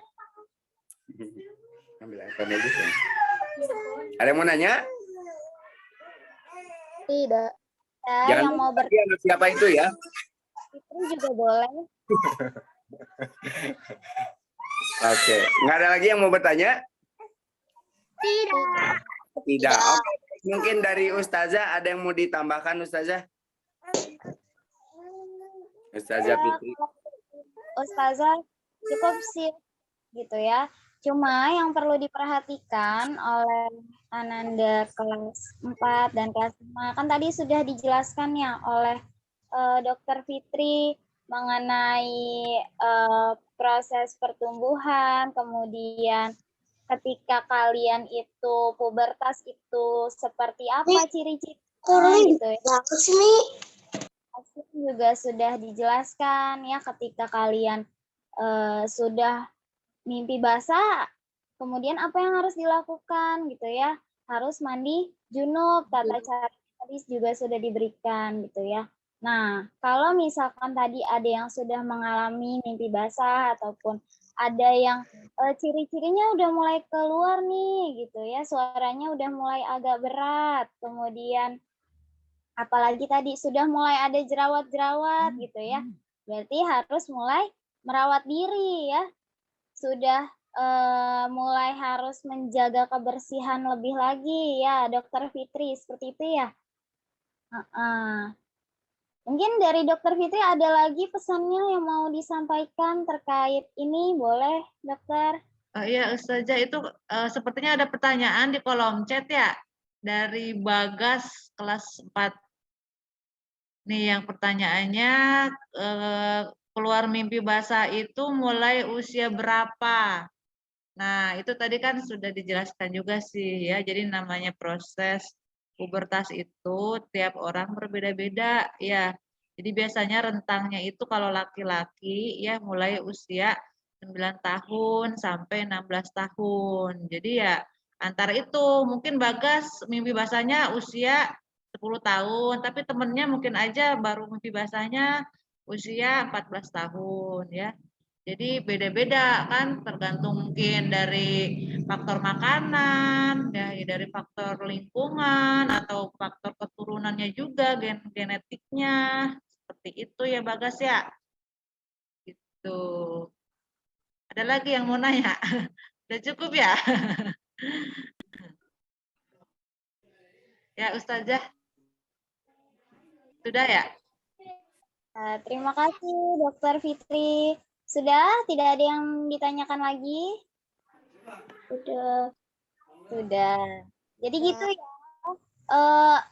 Ambil iPhone aja. Ada yang mau nanya? Tidak. Jangan yang mau bertanya siapa itu ya? Itu juga boleh. Oke. Nggak ada lagi yang mau bertanya? Tidak. Tidak. Oke. Mungkin dari Ustazah ada yang mau ditambahkan, Ustazah? Ustazah Fitri. Ustazah cukup sih gitu ya. Cuma yang perlu diperhatikan oleh Ananda kelas 4 dan kelas 5 kan tadi sudah dijelaskan ya oleh Dr. Fitri mengenai proses pertumbuhan, kemudian ketika kalian itu pubertas itu seperti apa ciri-cirinya gitu ya. Juga sudah dijelaskan ya ketika kalian sudah mimpi basah, kemudian apa yang harus dilakukan gitu ya? Harus mandi junub, tata cara tadi juga sudah diberikan gitu ya. Nah, kalau misalkan tadi ada yang sudah mengalami mimpi basah ataupun ada yang ciri-cirinya udah mulai keluar nih gitu ya, suaranya udah mulai agak berat, kemudian apalagi tadi sudah mulai ada jerawat-jerawat gitu ya, berarti harus mulai merawat diri ya. Sudah mulai harus menjaga kebersihan lebih lagi ya, Dokter Fitri, seperti itu ya. Mungkin dari Dokter Fitri ada lagi pesannya yang mau disampaikan terkait ini, boleh Dokter? Iya, Ustazah, itu sepertinya ada pertanyaan di kolom chat ya, dari Bagas kelas 4. Nih yang pertanyaannya, keluar mimpi basah itu mulai usia berapa? Nah, itu tadi kan sudah dijelaskan juga sih ya. Jadi namanya proses pubertas itu tiap orang berbeda-beda ya. Jadi biasanya rentangnya itu kalau laki-laki ya mulai usia 9 tahun sampai 16 tahun. Jadi ya antara itu mungkin Bagas mimpi basahnya usia 10 tahun, tapi temennya mungkin aja baru mimpi basahnya usia 14 tahun ya. Jadi beda-beda kan, tergantung mungkin dari faktor makanan, ya, dari faktor lingkungan atau faktor keturunannya juga, genetiknya, seperti itu ya Bagas ya. Gitu. Ada lagi yang mau nanya? Udah cukup ya? Ya Ustazah. Sudah ya? Terima kasih Dokter Fitri. Sudah? Tidak ada yang ditanyakan lagi? Sudah. Jadi gitu ya.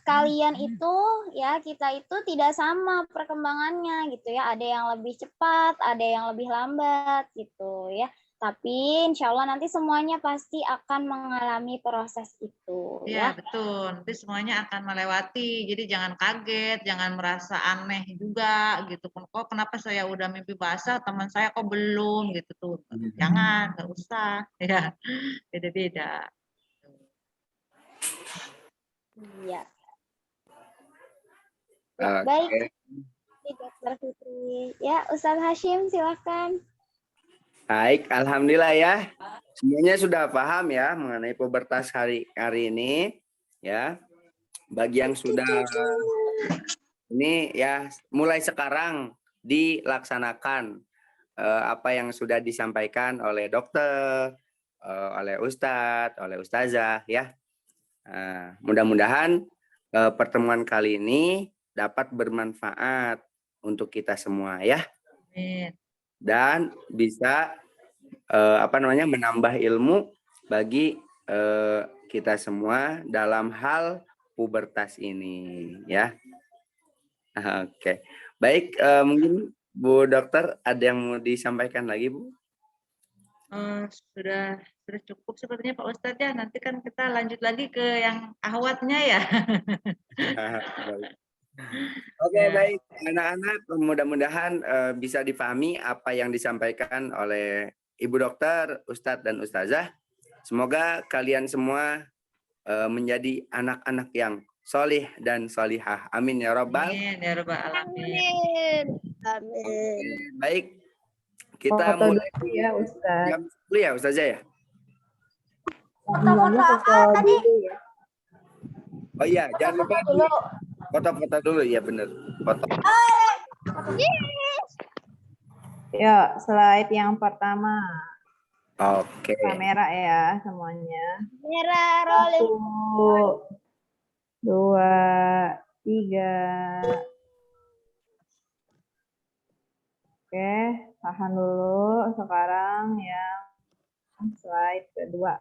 Kalian itu ya, kita itu tidak sama perkembangannya gitu ya. Ada yang lebih cepat, ada yang lebih lambat gitu ya. Tapi insya Allah nanti semuanya pasti akan mengalami proses itu Iya, ya. betul. Nanti semuanya akan melewati. Jadi jangan kaget, jangan merasa aneh juga gitu. Kok kenapa saya udah mimpi basah, teman saya kok belum gitu tuh. Jangan, nggak usah. Ya, beda-beda. Iya. Oke. Baik, Dokter Fitri. Ya, Ustaz Hashim silakan. Baik, alhamdulillah ya. Semuanya sudah paham ya mengenai pubertas hari ini ya. Bagi yang sudah ini ya mulai sekarang dilaksanakan apa yang sudah disampaikan oleh dokter, oleh ustadz, oleh ustazah ya. Mudah-mudahan pertemuan kali ini dapat bermanfaat untuk kita semua ya. Amin. Dan bisa menambah ilmu bagi kita semua dalam hal pubertas ini ya. Oke. Baik, mungkin Bu Dokter ada yang mau disampaikan lagi Bu? Sudah cukup sepertinya Pak Ustadz ya. Nanti kan kita lanjut lagi ke yang ahwatnya ya. Oke, baik anak-anak, mudah-mudahan bisa dipahami apa yang disampaikan oleh Ibu Dokter, Ustadz dan Ustazah. Semoga kalian semua menjadi anak-anak yang solih dan solihah. Amin ya Rabbal. Amin ya Rabbal alamin. Amin. Baik, kita Foto mulai dulu ya Ustaz. jam 10 ya Ustazah ya. Foto dulu ya. Oh iya, jangan lupa foto-foto dulu ya bener. Foto. Ya, slide yang pertama. Oke. Kamera ya semuanya. Merah rolling. 1, 2, 3. Oke, tahan dulu. Sekarang yang slide kedua.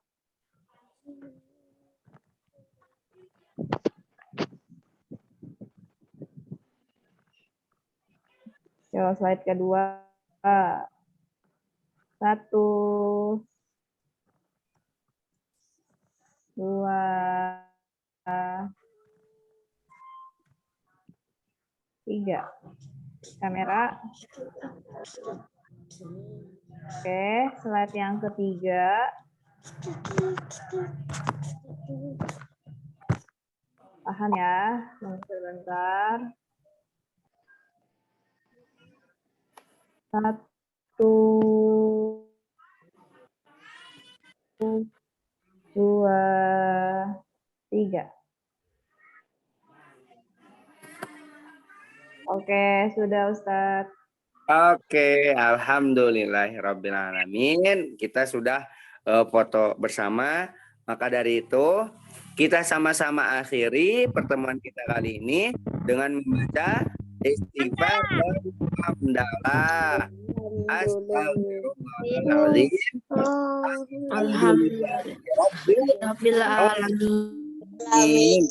Yo, slide kedua. 1, 2, 3. Kamera. Oke, slide yang ketiga. Tahan ya, sebentar. 1, 2, 3. Oke, sudah Ustadz. Oke, alhamdulillahirabbil alamin. Kita sudah foto bersama. Maka dari itu, kita sama-sama akhiri pertemuan kita kali ini dengan membaca istighfar dan hamdalah. Astagfirullahaladzim. Alhamdulillah. Amin.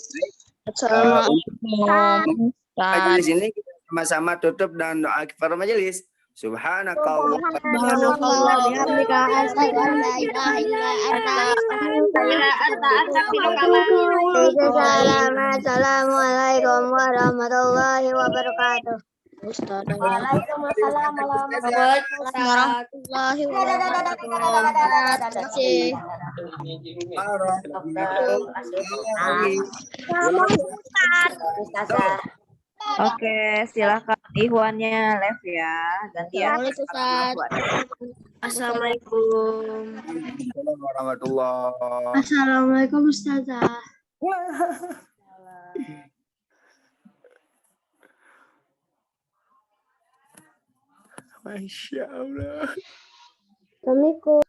Assalamualaikum. Majelis ini kita sama-sama tutup dan doa kifarah majelis. Subhanakallah. Assalamualaikum warahmatullahi wabarakatuh. Waalaikumsalam warahmatullahi wabarakatuh. Oke, silakan Ikhwannya live ya. Gantian. Assalamualaikum. Warahmatullah. Assalamualaikum Ustazah. Masya Allah. Assalamualaikum.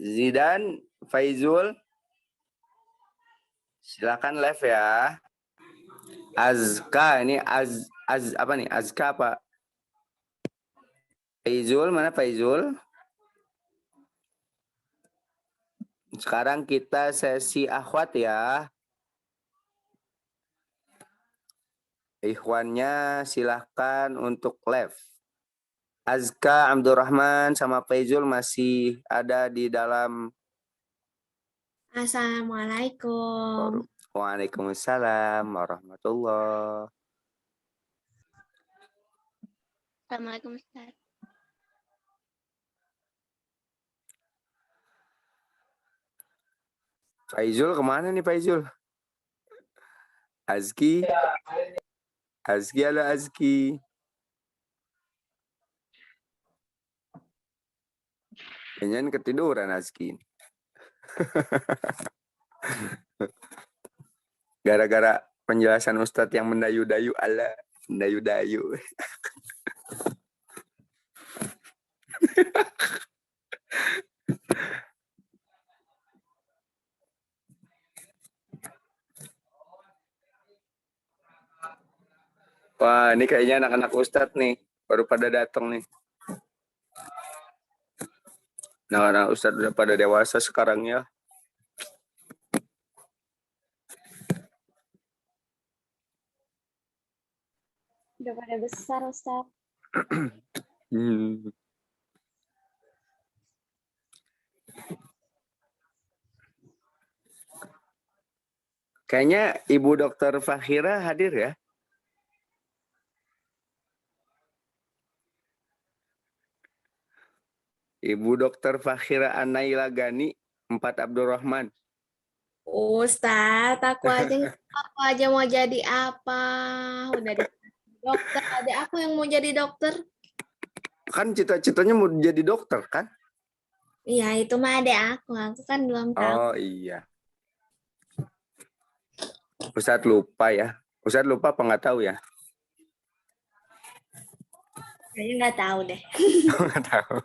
Zidan, Faizul, silakan live ya. Azka ini apa nih? Azka apa? Faizul, mana Faizul? Sekarang kita sesi akhwat ya. Ikhwannya silahkan untuk live. Azka, Abdurrahman, sama Faizul masih ada di dalam. Assalamualaikum. Waalaikumsalam warahmatullah. Assalamualaikum Ustaz. Faizul kemana nih Faizul? Azki? Azki ada Azki. Kayaknya ketiduran Azki. Gara-gara penjelasan Ustadz yang mendayu-dayu, ala mendayu-dayu. Wah, ini kayaknya anak-anak Ustadz nih, baru pada datang nih. Nah, anak Ustadz udah pada dewasa sekarang ya. Udah pada besar, Ustaz. Kayaknya Ibu Dokter Fakhira hadir ya. Ibu Dokter Fakhira Anaila Gani, 4 Abdurrahman. Ustadz, aku aja mau jadi apa? Udah di dokter, ada aku yang mau jadi dokter. Kan cita-citanya mau jadi dokter kan? Iya, itu mah ada aku kan belum tahu. Oh iya. Ustadz lupa ya. Ustadz lupa apa nggak tahu ya? Kayaknya nggak tahu deh. Nggak tahu.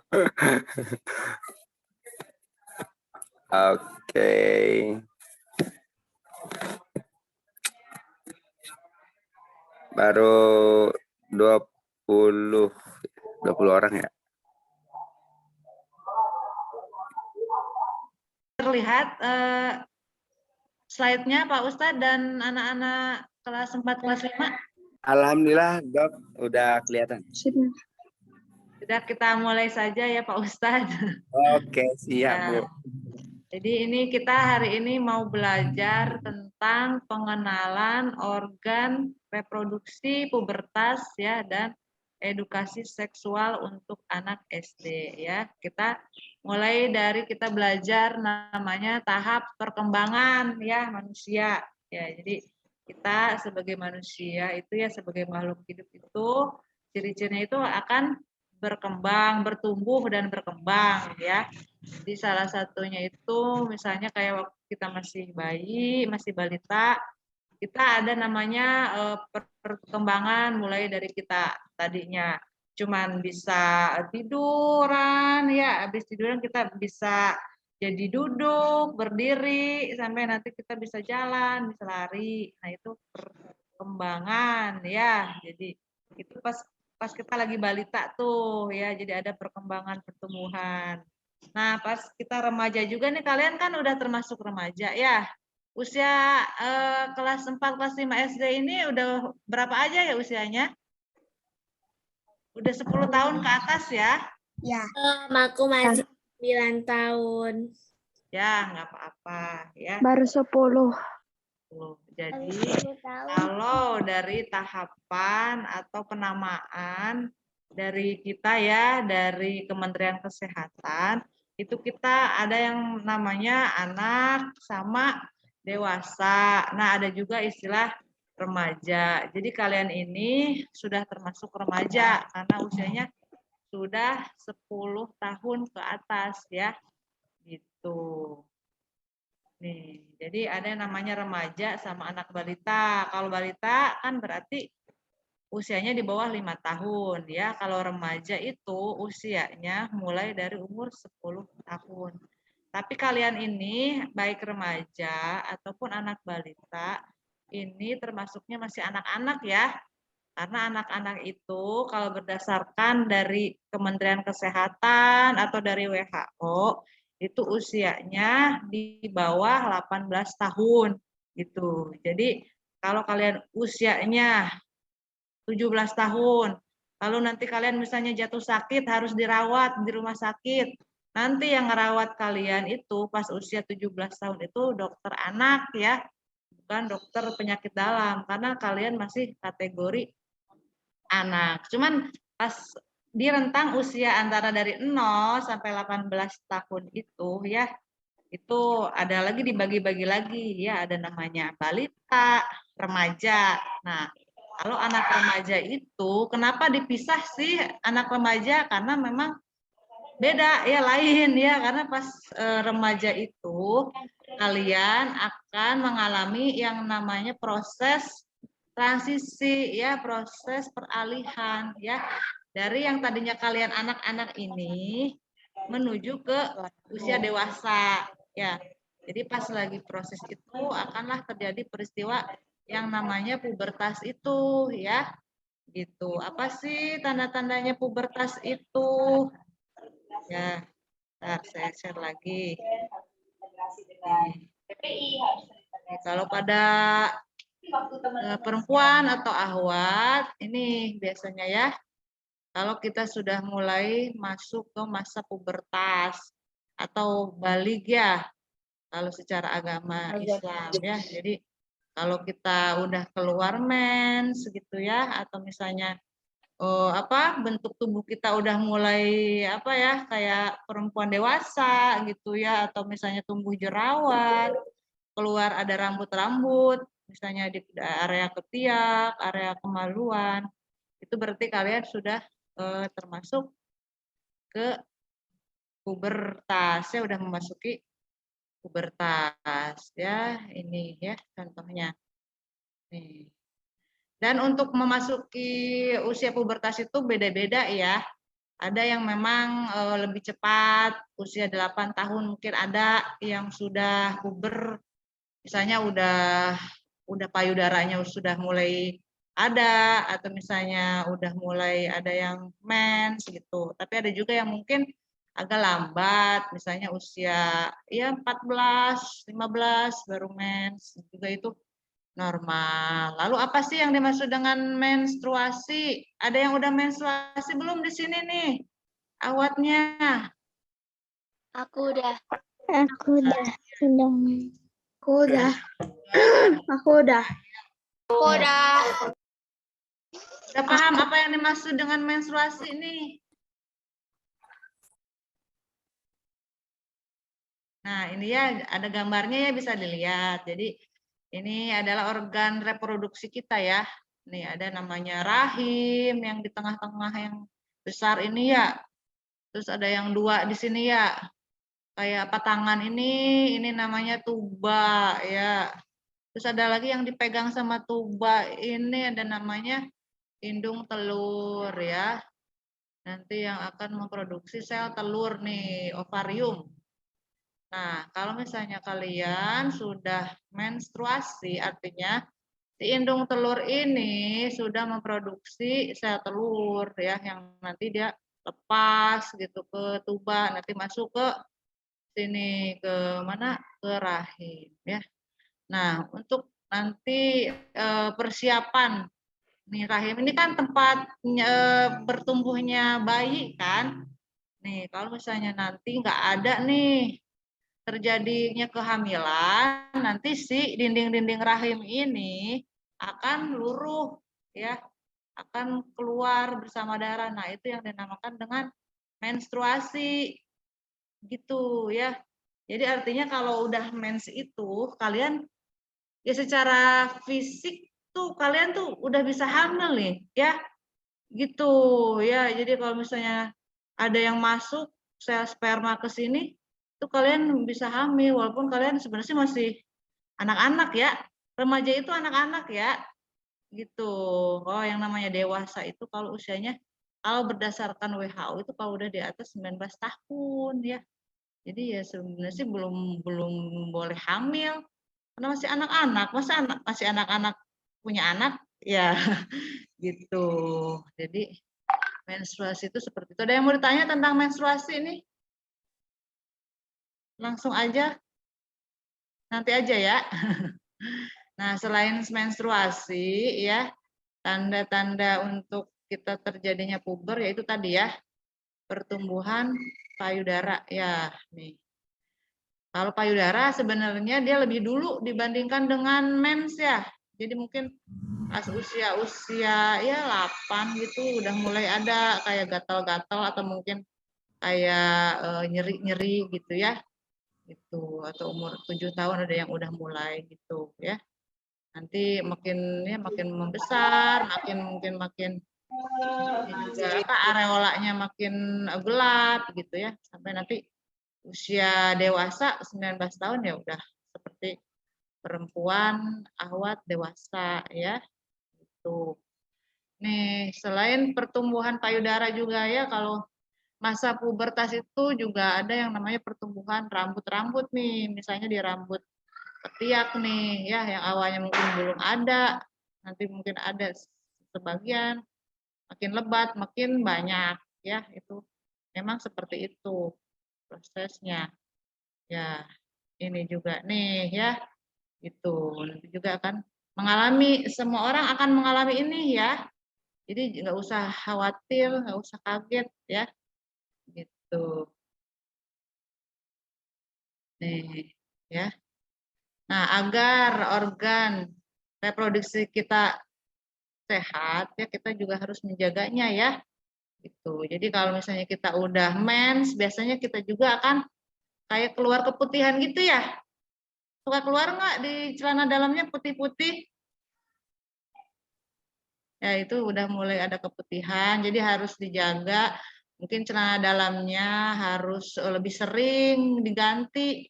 Oke. Baru 20 orang ya. Terlihat slide-nya Pak Ustadz dan anak-anak kelas 4, kelas 5? Alhamdulillah, Dok, udah kelihatan. Sudah, kita mulai saja ya Pak Ustadz. Oke, siap, Bu. Ya. Jadi ini kita hari ini mau belajar tentang pengenalan organ reproduksi, pubertas ya, dan edukasi seksual untuk anak SD ya. Kita mulai dari kita belajar namanya tahap perkembangan ya manusia. Ya, jadi kita sebagai manusia itu ya, sebagai makhluk hidup itu ciri-cirinya itu akan berkembang, bertumbuh dan berkembang ya. Jadi salah satunya itu misalnya kayak waktu kita masih bayi, masih balita, kita ada namanya perkembangan mulai dari kita tadinya cuman bisa tiduran ya, habis tiduran kita bisa jadi duduk, berdiri, sampai nanti kita bisa jalan, bisa lari. Nah, itu perkembangan ya. Jadi itu pas kita lagi balita tuh ya, jadi ada perkembangan pertumbuhan. Nah, pas kita remaja juga nih, kalian kan udah termasuk remaja ya. Usia kelas 4, kelas 5 SD ini udah berapa aja ya usianya? Udah 10 tahun ke atas ya? Ya. Aku masih 9 tahun. Ya, nggak apa-apa ya. Baru 10. Jadi kalau dari tahapan atau penamaan dari kita ya, dari Kementerian Kesehatan, itu kita ada yang namanya anak sama dewasa. Nah, ada juga istilah remaja. Jadi kalian ini sudah termasuk remaja karena usianya sudah 10 tahun ke atas ya. Gitu. Nih, jadi ada yang namanya remaja sama anak balita. Kalau balita kan berarti usianya di bawah 5 tahun ya. Kalau remaja itu usianya mulai dari umur 10 tahun. Tapi kalian ini baik remaja ataupun anak balita ini termasuknya masih anak-anak ya. Karena anak-anak itu kalau berdasarkan dari Kementerian Kesehatan atau dari WHO itu usianya di bawah 18 tahun gitu. Jadi kalau kalian usianya 17 tahun, lalu nanti kalian misalnya jatuh sakit harus dirawat di rumah sakit. Nanti yang ngerawat kalian itu pas usia 17 tahun itu dokter anak ya, bukan dokter penyakit dalam karena kalian masih kategori anak. Cuman pas di rentang usia antara dari 0 sampai 18 tahun itu ya, itu ada lagi dibagi-bagi lagi ya, ada namanya balita, remaja. Nah, kalau anak remaja itu kenapa dipisah sih anak remaja? Karena memang beda ya, lain ya, karena pas remaja itu kalian akan mengalami yang namanya proses transisi ya, proses peralihan ya, dari yang tadinya kalian anak-anak ini menuju ke usia dewasa ya. Jadi pas lagi proses itu akanlah terjadi peristiwa yang namanya pubertas itu ya. Gitu. Apa sih tanda-tandanya pubertas itu? Ya, ntar saya share lagi. Kalau pada perempuan atau ahwat, ini biasanya ya, kalau kita sudah mulai masuk ke masa pubertas atau balik ya, kalau secara agama Islam ya. Jadi kalau kita udah keluar mens gitu ya, atau misalnya bentuk tubuh kita udah mulai apa ya, kayak perempuan dewasa gitu ya, atau misalnya tumbuh jerawat, keluar ada rambut-rambut, misalnya di area ketiak, area kemaluan, itu berarti kalian sudah termasuk ke pubertas ya, udah memasuki pubertas ya. Ini ya contohnya nih. Dan untuk memasuki usia pubertas itu beda-beda ya. Ada yang memang lebih cepat, usia 8 tahun mungkin ada yang sudah puber, misalnya udah payudaranya sudah mulai ada, atau misalnya udah mulai ada yang mens gitu. Tapi ada juga yang mungkin agak lambat, misalnya usia ya 14, 15 baru mens, juga itu normal. Lalu apa sih yang dimaksud dengan menstruasi? Ada yang udah menstruasi belum di sini nih? Awatnya. Aku udah. Aku udah. Aku udah. Aku udah. Aku udah. Udah paham apa yang dimaksud dengan menstruasi nih? Nah, ini ya ada gambarnya ya bisa dilihat. Jadi ini adalah organ reproduksi kita ya. Nih ada namanya rahim yang di tengah-tengah yang besar ini ya. Terus ada yang dua di sini ya. Kayak apa tangan ini namanya tuba ya. Terus ada lagi yang dipegang sama tuba ini ada namanya indung telur ya. Nanti yang akan memproduksi sel telur nih, ovarium. Nah, kalau misalnya kalian sudah menstruasi, artinya si indung telur ini sudah memproduksi sel telur ya, yang nanti dia lepas gitu ke tuba, nanti masuk ke sini ke mana? Ke rahim ya. Nah, untuk nanti persiapan nih rahim ini kan tempat bertumbuhnya bayi kan. Nih, kalau misalnya nanti nggak ada nih terjadinya kehamilan, nanti si dinding-dinding rahim ini akan luruh ya, akan keluar bersama darah. Nah, itu yang dinamakan dengan menstruasi gitu ya. Jadi artinya kalau udah mens itu kalian ya secara fisik tuh kalian tuh udah bisa hamil nih ya. Gitu ya. Jadi kalau misalnya ada yang masuk sel sperma ke sini itu kalian bisa hamil walaupun kalian sebenarnya masih anak-anak ya. Remaja itu anak-anak ya. Gitu. Oh, yang namanya dewasa itu kalau usianya kalau berdasarkan WHO itu kalau udah di atas 19 tahun ya. Jadi ya sebenarnya sih belum boleh hamil karena masih anak-anak. Masa masih anak-anak punya anak ya gitu. Jadi menstruasi itu seperti itu. Ada yang mau ditanya tentang menstruasi ini? Langsung aja. Nanti aja ya. Nah, selain menstruasi ya, tanda-tanda untuk kita terjadinya puber yaitu tadi ya, pertumbuhan payudara ya, nih. Kalau payudara sebenarnya dia lebih dulu dibandingkan dengan mens ya. Jadi mungkin pas usia-usia ya 8 gitu udah mulai ada kayak gatal-gatal atau mungkin kayak nyeri-nyeri gitu ya. Gitu atau umur 7 tahun ada yang udah mulai gitu ya. Nanti makin membesar, makin ini juga apa areolanya makin gelap gitu ya. Sampai nanti usia dewasa 19 tahun ya udah seperti perempuan ahwat dewasa ya. Gitu. Nih, selain pertumbuhan payudara juga ya kalau masa pubertas itu juga ada yang namanya pertumbuhan rambut-rambut nih, misalnya di rambut ketiak nih ya yang awalnya mungkin belum ada, nanti mungkin ada sebagian, makin lebat, makin banyak ya, itu memang seperti itu prosesnya. Ya, ini juga nih ya. Itu nanti juga akan mengalami, semua orang akan mengalami ini ya. Jadi nggak usah khawatir, nggak usah kaget ya. Gitu. Nih, ya. Nah, agar organ reproduksi kita sehat, ya kita juga harus menjaganya ya. Gitu. Jadi kalau misalnya kita udah mens, biasanya kita juga akan kayak keluar keputihan gitu ya. Suka keluar nggak di celana dalamnya putih-putih? Ya itu udah mulai ada keputihan, jadi harus dijaga. Mungkin celana dalamnya harus lebih sering diganti.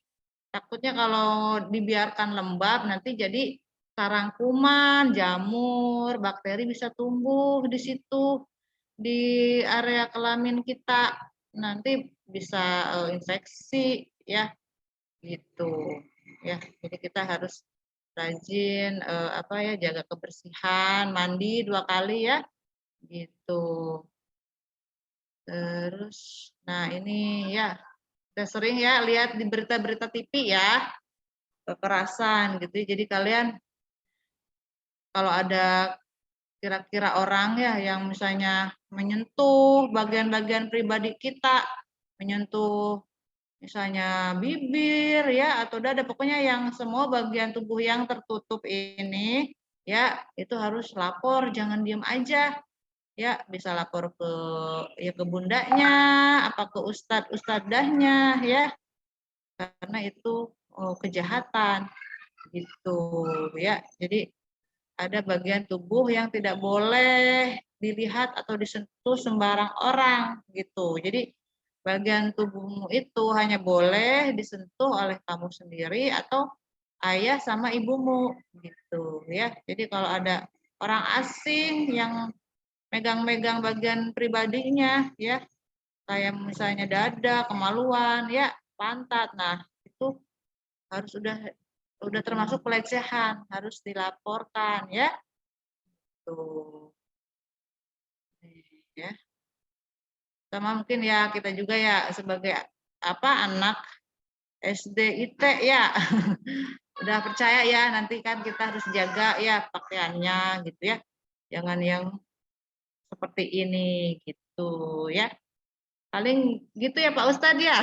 Takutnya kalau dibiarkan lembab nanti jadi sarang kuman, jamur, bakteri bisa tumbuh di situ di area kelamin kita. Nanti bisa infeksi ya gitu. Ya, jadi kita harus rajin apa ya jaga kebersihan, mandi 2 kali ya. Gitu. Terus, nah ini ya, kita sering ya lihat di berita-berita TV ya, kekerasan gitu. Jadi kalian kalau ada kira-kira orang ya yang misalnya menyentuh bagian-bagian pribadi kita, menyentuh misalnya bibir ya atau dada, pokoknya yang semua bagian tubuh yang tertutup ini ya itu harus lapor, jangan diem aja. Ya, bisa lapor ke ya ke bundanya, apa ke ustadz-ustadzahnya ya, karena itu kejahatan gitu ya. Jadi ada bagian tubuh yang tidak boleh dilihat atau disentuh sembarang orang gitu. Jadi bagian tubuhmu itu hanya boleh disentuh oleh kamu sendiri atau ayah sama ibumu gitu ya. Jadi kalau ada orang asing yang megang-megang bagian pribadinya ya, kayak misalnya dada, kemaluan ya, pantat. Nah, itu harus udah termasuk pelecehan, harus dilaporkan ya. Tuh. Ya. Sama mungkin ya kita juga ya sebagai apa anak SD IT ya. Udah percaya ya, nanti kan kita harus jaga ya pakaiannya gitu ya. Jangan yang seperti ini gitu ya. Paling gitu ya Pak Ustadz ya.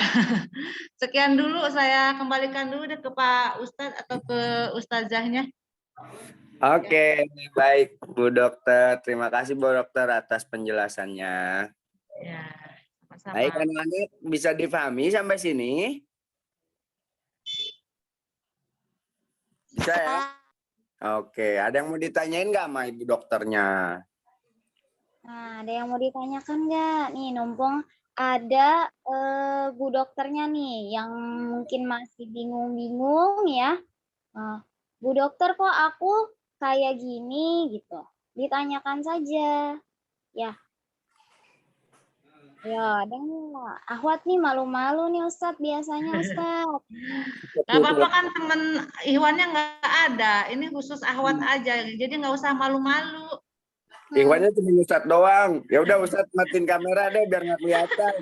Sekian dulu, saya kembalikan dulu deh ke Pak Ustadz atau ke Ustazahnya. Oke, baik Bu Dokter. Terima kasih Bu Dokter atas penjelasannya. Ya, sama-sama. Baik, anak-anak bisa difahami sampai sini? Bisa ya? Oke, ada yang mau ditanyain nggak sama Ibu Dokternya? Nah, ada yang mau ditanyakan nggak? Nih, numpung ada Bu Dokternya nih yang mungkin masih bingung-bingung ya. Bu Dokter, kok aku kayak gini gitu. Ditanyakan saja. Ya. Ya, ada nggak? Ahwat nih malu-malu nih Ustadz biasanya Ustadz. Gak apa-apa kan temen Iwannya nggak ada. Ini khusus Ahwat aja, jadi nggak usah malu-malu. Ikhwannya cuma Ustadz doang. Ya udah Ustadz matiin kamera deh biar nggak kelihatan.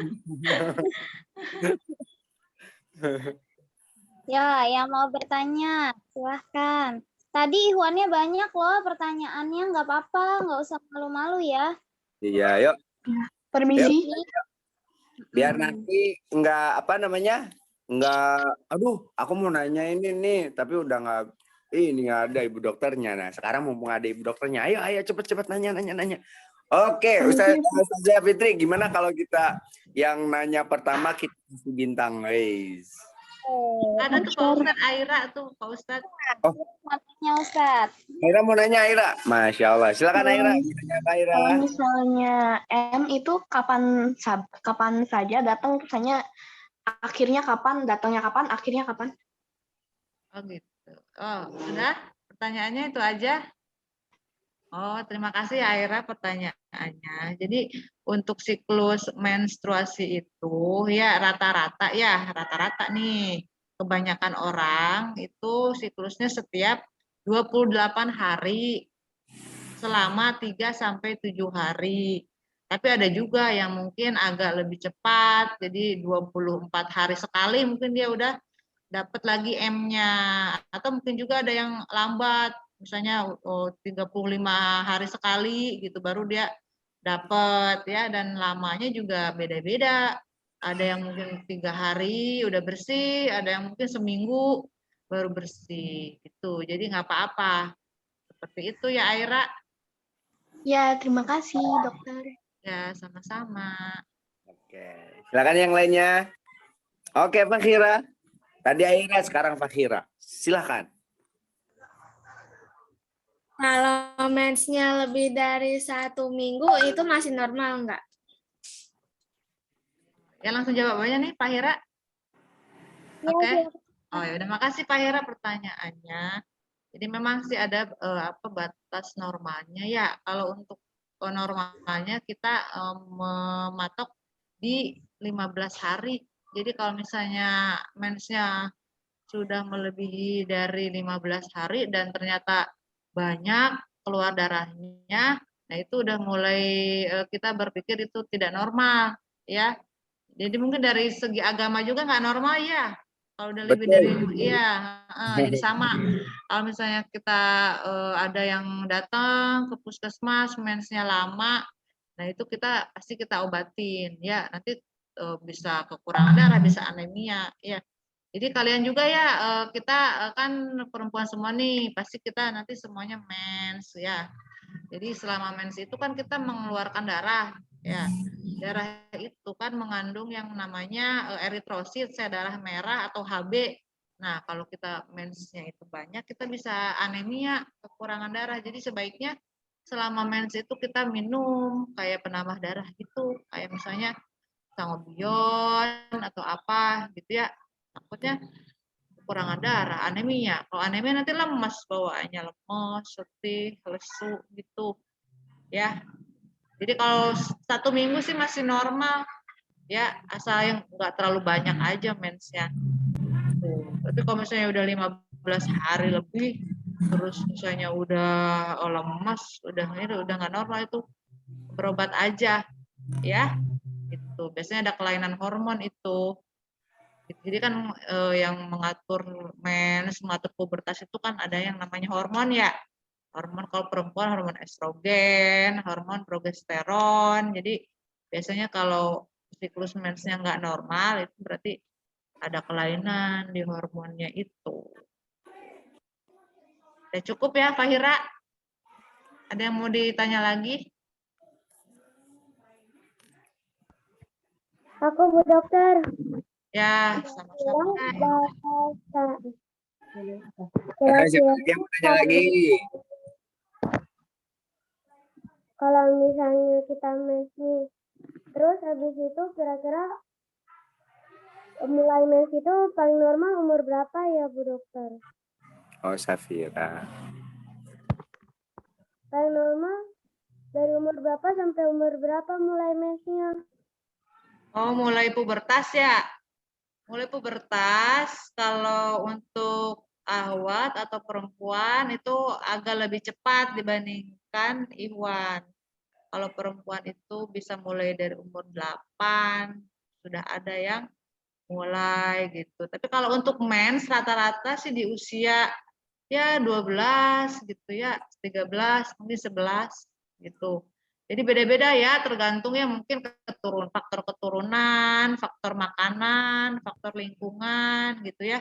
Ya, yang mau bertanya silahkan. Tadi Iwannya banyak loh pertanyaannya, nggak apa-apa, nggak usah malu-malu ya. Iya, yuk. Permisi. Biar nanti nggak apa namanya, nggak. Aduh, aku mau nanya ini nih, tapi udah nggak. Ini nggak ada Ibu Dokternya. Nah, sekarang mumpung ada Ibu Dokternya, ayo cepet-cepet nanya. Oke, Ustazah Fitri, gimana kalau kita yang nanya pertama kita kasih bintang, guys? Ada tuh Pak Ustadz Aira tuh Pak Ustadz. Matanya Ustadz. Aira mau nanya Aira, Masya Allah. Silakan Aira. Aira. Kalau misalnya M itu kapan saja datang, misalnya akhirnya kapan, datangnya kapan, akhirnya kapan? Oh gitu. Oh, sudah? Pertanyaannya itu aja? Oh, terima kasih Aira pertanyaannya. Jadi untuk siklus menstruasi itu ya rata-rata nih. Kebanyakan orang itu siklusnya setiap 28 hari selama 3 sampai 7 hari. Tapi ada juga yang mungkin agak lebih cepat, jadi 24 hari sekali mungkin dia udah dapat lagi M-nya. Atau mungkin juga ada yang lambat, misalnya 35 hari sekali gitu baru dia dapat ya, dan lamanya juga beda-beda. Ada yang mungkin 3 hari udah bersih, ada yang mungkin seminggu baru bersih gitu. Jadi nggak apa-apa. Seperti itu ya Aira. Ya, terima kasih dokter. Ya, sama-sama. Oke, silakan yang lainnya. Oke, Fakhira. Tadi Aira, sekarang Fakhira. Silakan. Kalau mensnya lebih dari 1 minggu itu masih normal nggak? Ya langsung jawabannya nih Pak Hira. Oke. Oh ya udah, makasih Pak Hira pertanyaannya. Jadi memang sih ada batas normalnya ya. Kalau untuk normalnya kita mematok di 15 hari. Jadi kalau misalnya mensnya sudah melebihi dari 15 hari dan ternyata banyak keluar darahnya, nah itu udah mulai kita berpikir itu tidak normal. ya. Jadi mungkin dari segi agama juga nggak normal ya. Kalau udah lebih dari iya, jadi sama. Kalau misalnya kita ada yang datang ke puskesmas mensnya lama, nah itu pasti kita obatin ya. Nanti bisa kekurangan darah, bisa anemia ya. Jadi kalian juga ya, kita kan perempuan semua nih, pasti kita nanti semuanya mens ya. Jadi selama mens itu kan kita mengeluarkan darah ya. Darah itu kan mengandung yang namanya eritrosit, sel darah merah atau HB. Nah, kalau kita mensnya itu banyak, kita bisa anemia, kekurangan darah. Jadi sebaiknya selama mens itu kita minum kayak penambah darah gitu, kayak misalnya sangobion atau apa gitu ya. Takutnya kekurangan darah, anemia. Kalau anemia nanti lemas bawaannya, lemas, letih, lesu gitu. Ya. Jadi kalau 1 minggu sih masih normal. Ya, asal yang nggak terlalu banyak aja mensnya. Tapi kalau misalnya udah 15 hari lebih, terus misalnya udah lemas, udah nggak normal itu berobat aja, ya. Itu biasanya ada kelainan hormon itu. Jadi kan yang mengatur mens, mengatur pubertas itu kan ada yang namanya hormon ya. Hormon kalau perempuan hormon estrogen, hormon progesteron. Jadi biasanya kalau siklus mensnya nggak normal itu berarti ada kelainan di hormonnya itu. Udah cukup ya, Fahira? Ada yang mau ditanya lagi? Aku Bu Dokter. Ya, sama-sama. Siapa lagi yang mau tanya lagi? Kalau misalnya kita mens nih, terus habis itu kira-kira mulai mens itu paling normal umur berapa ya Bu Dokter? Oh, Safira. Paling normal dari umur berapa sampai umur berapa mulai mensnya? Oh, mulai pubertas ya? Mulai pubertas, kalau untuk ahwat atau perempuan itu agak lebih cepat dibandingkan Ikhwan. Kalau perempuan itu bisa mulai dari umur 8, sudah ada yang mulai gitu. Tapi kalau untuk mens rata-rata sih di usia ya 12 gitu ya, 13, mungkin 11 gitu. Jadi beda-beda ya, tergantung ya mungkin faktor keturunan, faktor makanan, faktor lingkungan gitu ya.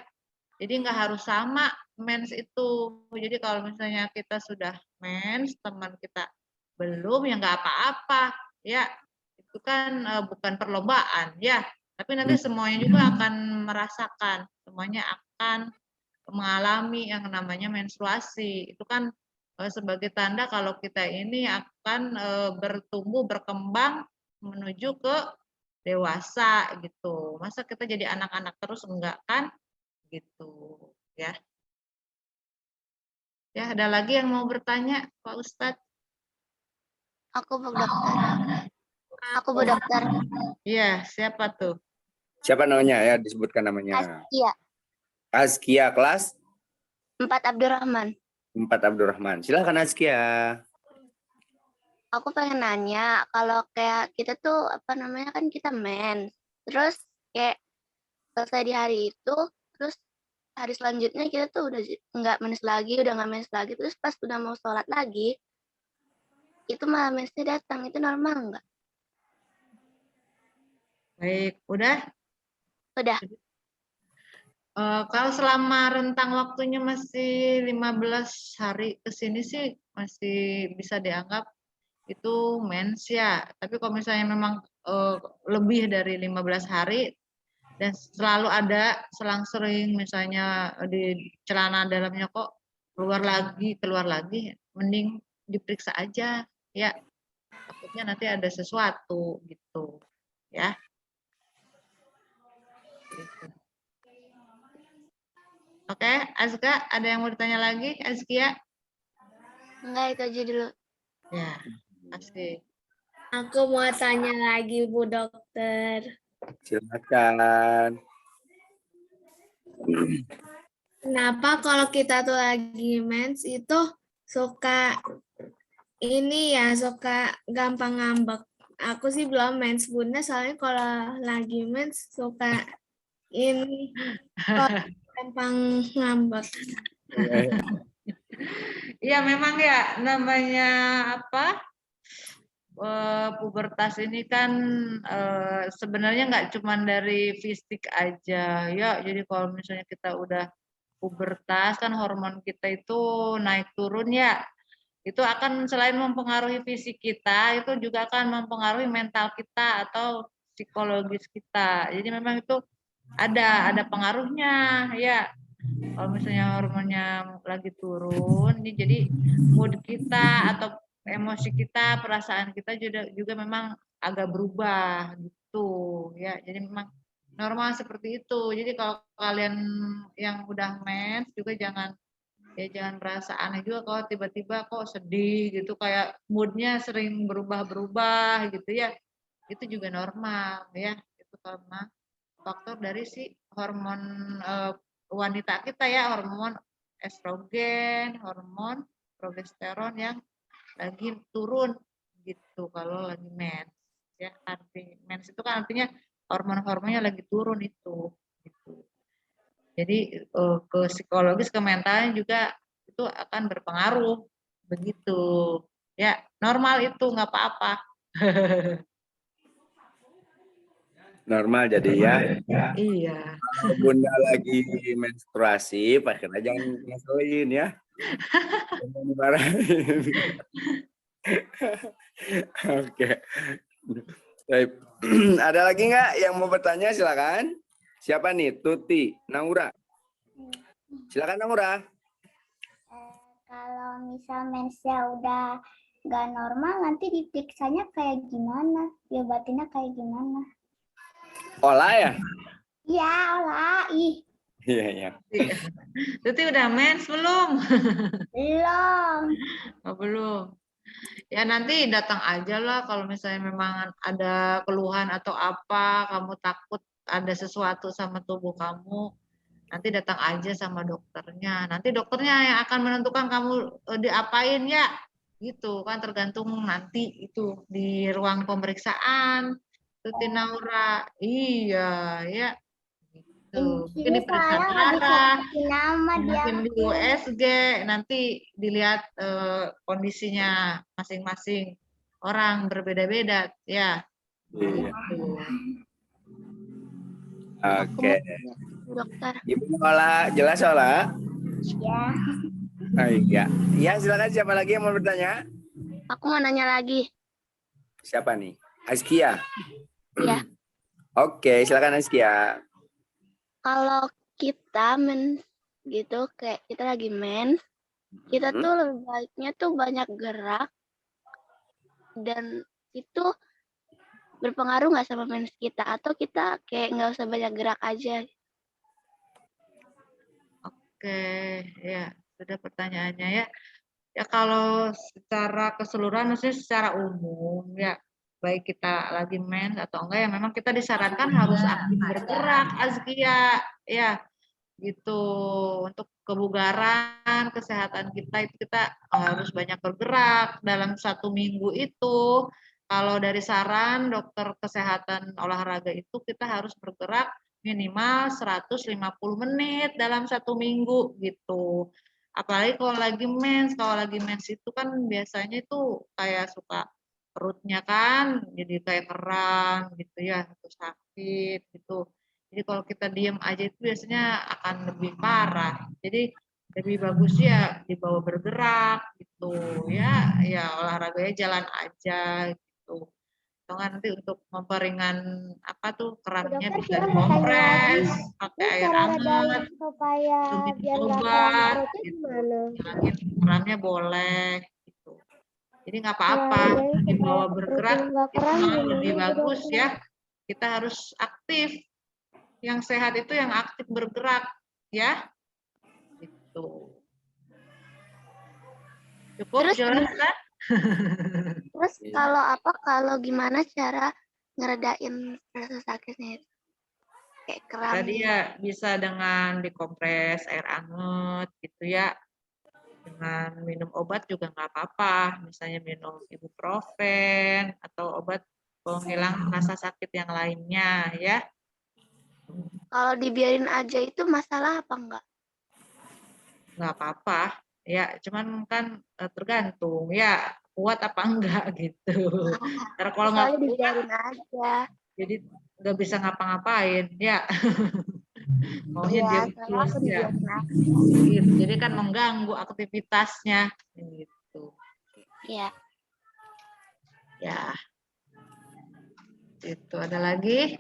Jadi nggak harus sama mens itu. Jadi kalau misalnya kita sudah mens, teman kita belum ya nggak apa-apa ya. Itu kan bukan perlombaan ya. Tapi nanti semuanya juga akan merasakan, semuanya akan mengalami yang namanya menstruasi. Itu kan sebagai tanda kalau kita ini akan bertumbuh, berkembang menuju ke dewasa gitu. Masa kita jadi anak-anak terus enggak kan? Gitu ya. Ya, ada lagi yang mau bertanya, Pak Ustadz? Aku Bu Dokter. Aku Bu Dokter. Iya, siapa tuh? Siapa namanya ya? Disebutkan namanya. Iya, Azkia kelas 4 Abdurrahman. 4 Abdurrahman. Silakan Azkia. Aku pengen nanya, kalau kayak kita tuh apa namanya kan kita mens, terus kayak selesai di hari itu, terus hari selanjutnya kita tuh udah nggak mens lagi, udah nggak mens lagi, terus pas udah mau sholat lagi, itu malah mensnya datang, itu normal nggak? Baik, udah? Udah. Kalau selama rentang waktunya masih 15 hari ke sini sih masih bisa dianggap itu mens ya. Tapi kalau misalnya memang lebih dari 15 hari dan selalu ada selang-sering misalnya di celana dalamnya kok keluar lagi, mending diperiksa aja ya. Takutnya nanti ada sesuatu gitu ya. Gitu. Oke, Azka, ada yang mau ditanya lagi, Azkia? Enggak, itu aja dulu. Ya, pasti. Aku mau tanya lagi Bu Dokter. Silakan. Kenapa kalau kita tuh lagi mens itu suka ini ya, suka gampang ngambek? aku sih belum mens bunda, soalnya kalau lagi mens suka ini gampang ngambek. Iya memang ya namanya apa pubertas ini kan sebenarnya nggak cuma dari fisik aja ya. Jadi kalau misalnya kita udah pubertas kan hormon kita itu naik turun ya. Itu akan selain mempengaruhi fisik kita, itu juga akan mempengaruhi mental kita atau psikologis kita. Jadi memang itu ada pengaruhnya ya. Kalau misalnya hormonnya lagi turun, ini jadi mood kita atau emosi kita, perasaan kita juga memang agak berubah gitu ya. Jadi memang normal seperti itu. Jadi kalau kalian yang udah mens juga jangan merasa aneh juga kalau tiba-tiba kok sedih gitu, kayak moodnya sering berubah-berubah gitu ya. Itu juga normal ya. Itu karena faktor dari si hormon wanita kita ya, hormon estrogen, hormon progesteron yang lagi turun gitu kalau lagi mens ya. Arti mens itu kan artinya hormon-hormonnya lagi turun itu gitu. Jadi ke psikologis, ke mentalnya juga itu akan berpengaruh begitu ya. Normal itu nggak apa-apa. Normal jadi ya. Iya. Kalau bunda lagi menstruasi, pakai jangan ngeselin ya. Jangan dimarahin. Oke. Baik. Ada lagi nggak yang mau bertanya? Silakan. Siapa nih? Tuti, Naura. Silakan Naura. Kalau misal mensnya udah nggak normal, nanti diperiksanya kayak gimana? Diobatinnya kayak gimana? Olah ya? Iya, olah. Ih, Iya, iya. Tuti udah mens belum? belum. Oh, belum. Ya nanti datang aja lah kalau misalnya memang ada keluhan atau apa, kamu takut ada sesuatu sama tubuh kamu, nanti datang aja sama dokternya. Nanti dokternya yang akan menentukan kamu diapain ya, gitu kan, tergantung nanti itu di ruang pemeriksaan. Tuti Naura, iya ya. Gitu. Mungkin diperiksa darah, mungkin di USG, nanti dilihat kondisinya masing-masing orang berbeda-beda ya. Iya. Gitu. Oke. Dokter. Ibu Ola, jelas Ola? Ya. Oh, iya. Iya, silakan siapa lagi yang mau bertanya? Aku mau nanya lagi. Siapa nih? Askia. Ya. Oke, silakan Askia. Kalau kita mens gitu, kayak kita lagi mens, kita tuh lebih baiknya tuh banyak gerak, dan itu berpengaruh nggak sama mens kita, atau kita kayak nggak usah banyak gerak aja? Oke, ya sudah pertanyaannya ya. Ya kalau secara keseluruhan, maksudnya secara umum ya, baik kita lagi mens atau enggak ya, memang kita disarankan harus aktif bergerak, Azkia ya. Gitu, untuk kebugaran, kesehatan kita itu kita harus banyak bergerak dalam 1 minggu itu. Kalau dari saran dokter kesehatan olahraga itu kita harus bergerak minimal 150 menit dalam 1 minggu gitu. Apalagi kalau lagi mens itu kan biasanya itu kayak suka perutnya kan jadi kayak kram gitu ya, atau sakit gitu. Jadi kalau kita diam aja itu biasanya akan lebih parah. Jadi lebih bagus ya dibawa bergerak gitu ya, ya olahraganya jalan aja gitu. Atau nanti untuk memperingan apa tuh keramnya Dokter, bisa kita mau tanya dikompres lagi. pakai Ini air cara hangat, ngedain supaya minum biar nggak kram obat perutnya gitu. gimana? Hilangin keramnya boleh gitu. Jadi nggak apa-apa Nah, supaya dibawa perutnya bergerak nggak itu kram malah gimana lebih tuh, bagus dokter? ya. Kita harus aktif. Yang sehat itu yang aktif bergerak ya. Gitu. Cukup Terus jelas kan? Terus kalau gimana cara ngeredain rasa sakitnya itu? Kayak kram Tadi gitu. ya bisa dengan dikompres air hangat gitu ya. Dengan minum obat juga nggak apa-apa. Misalnya minum ibuprofen atau obat penghilang rasa sakit yang lainnya ya. Kalau dibiarin aja itu masalah apa enggak? Nggak apa-apa ya, cuman kan tergantung ya kuat apa enggak gitu. Karena kalau nggak Soalnya kuat dibiarin aja. jadi nggak bisa ngapa-ngapain ya. Maunya Iya, diam soalnya terus aku ya. dibiarin aja. Gitu. Jadi kan mengganggu aktivitasnya gitu. Iya. Ya. Itu ada lagi?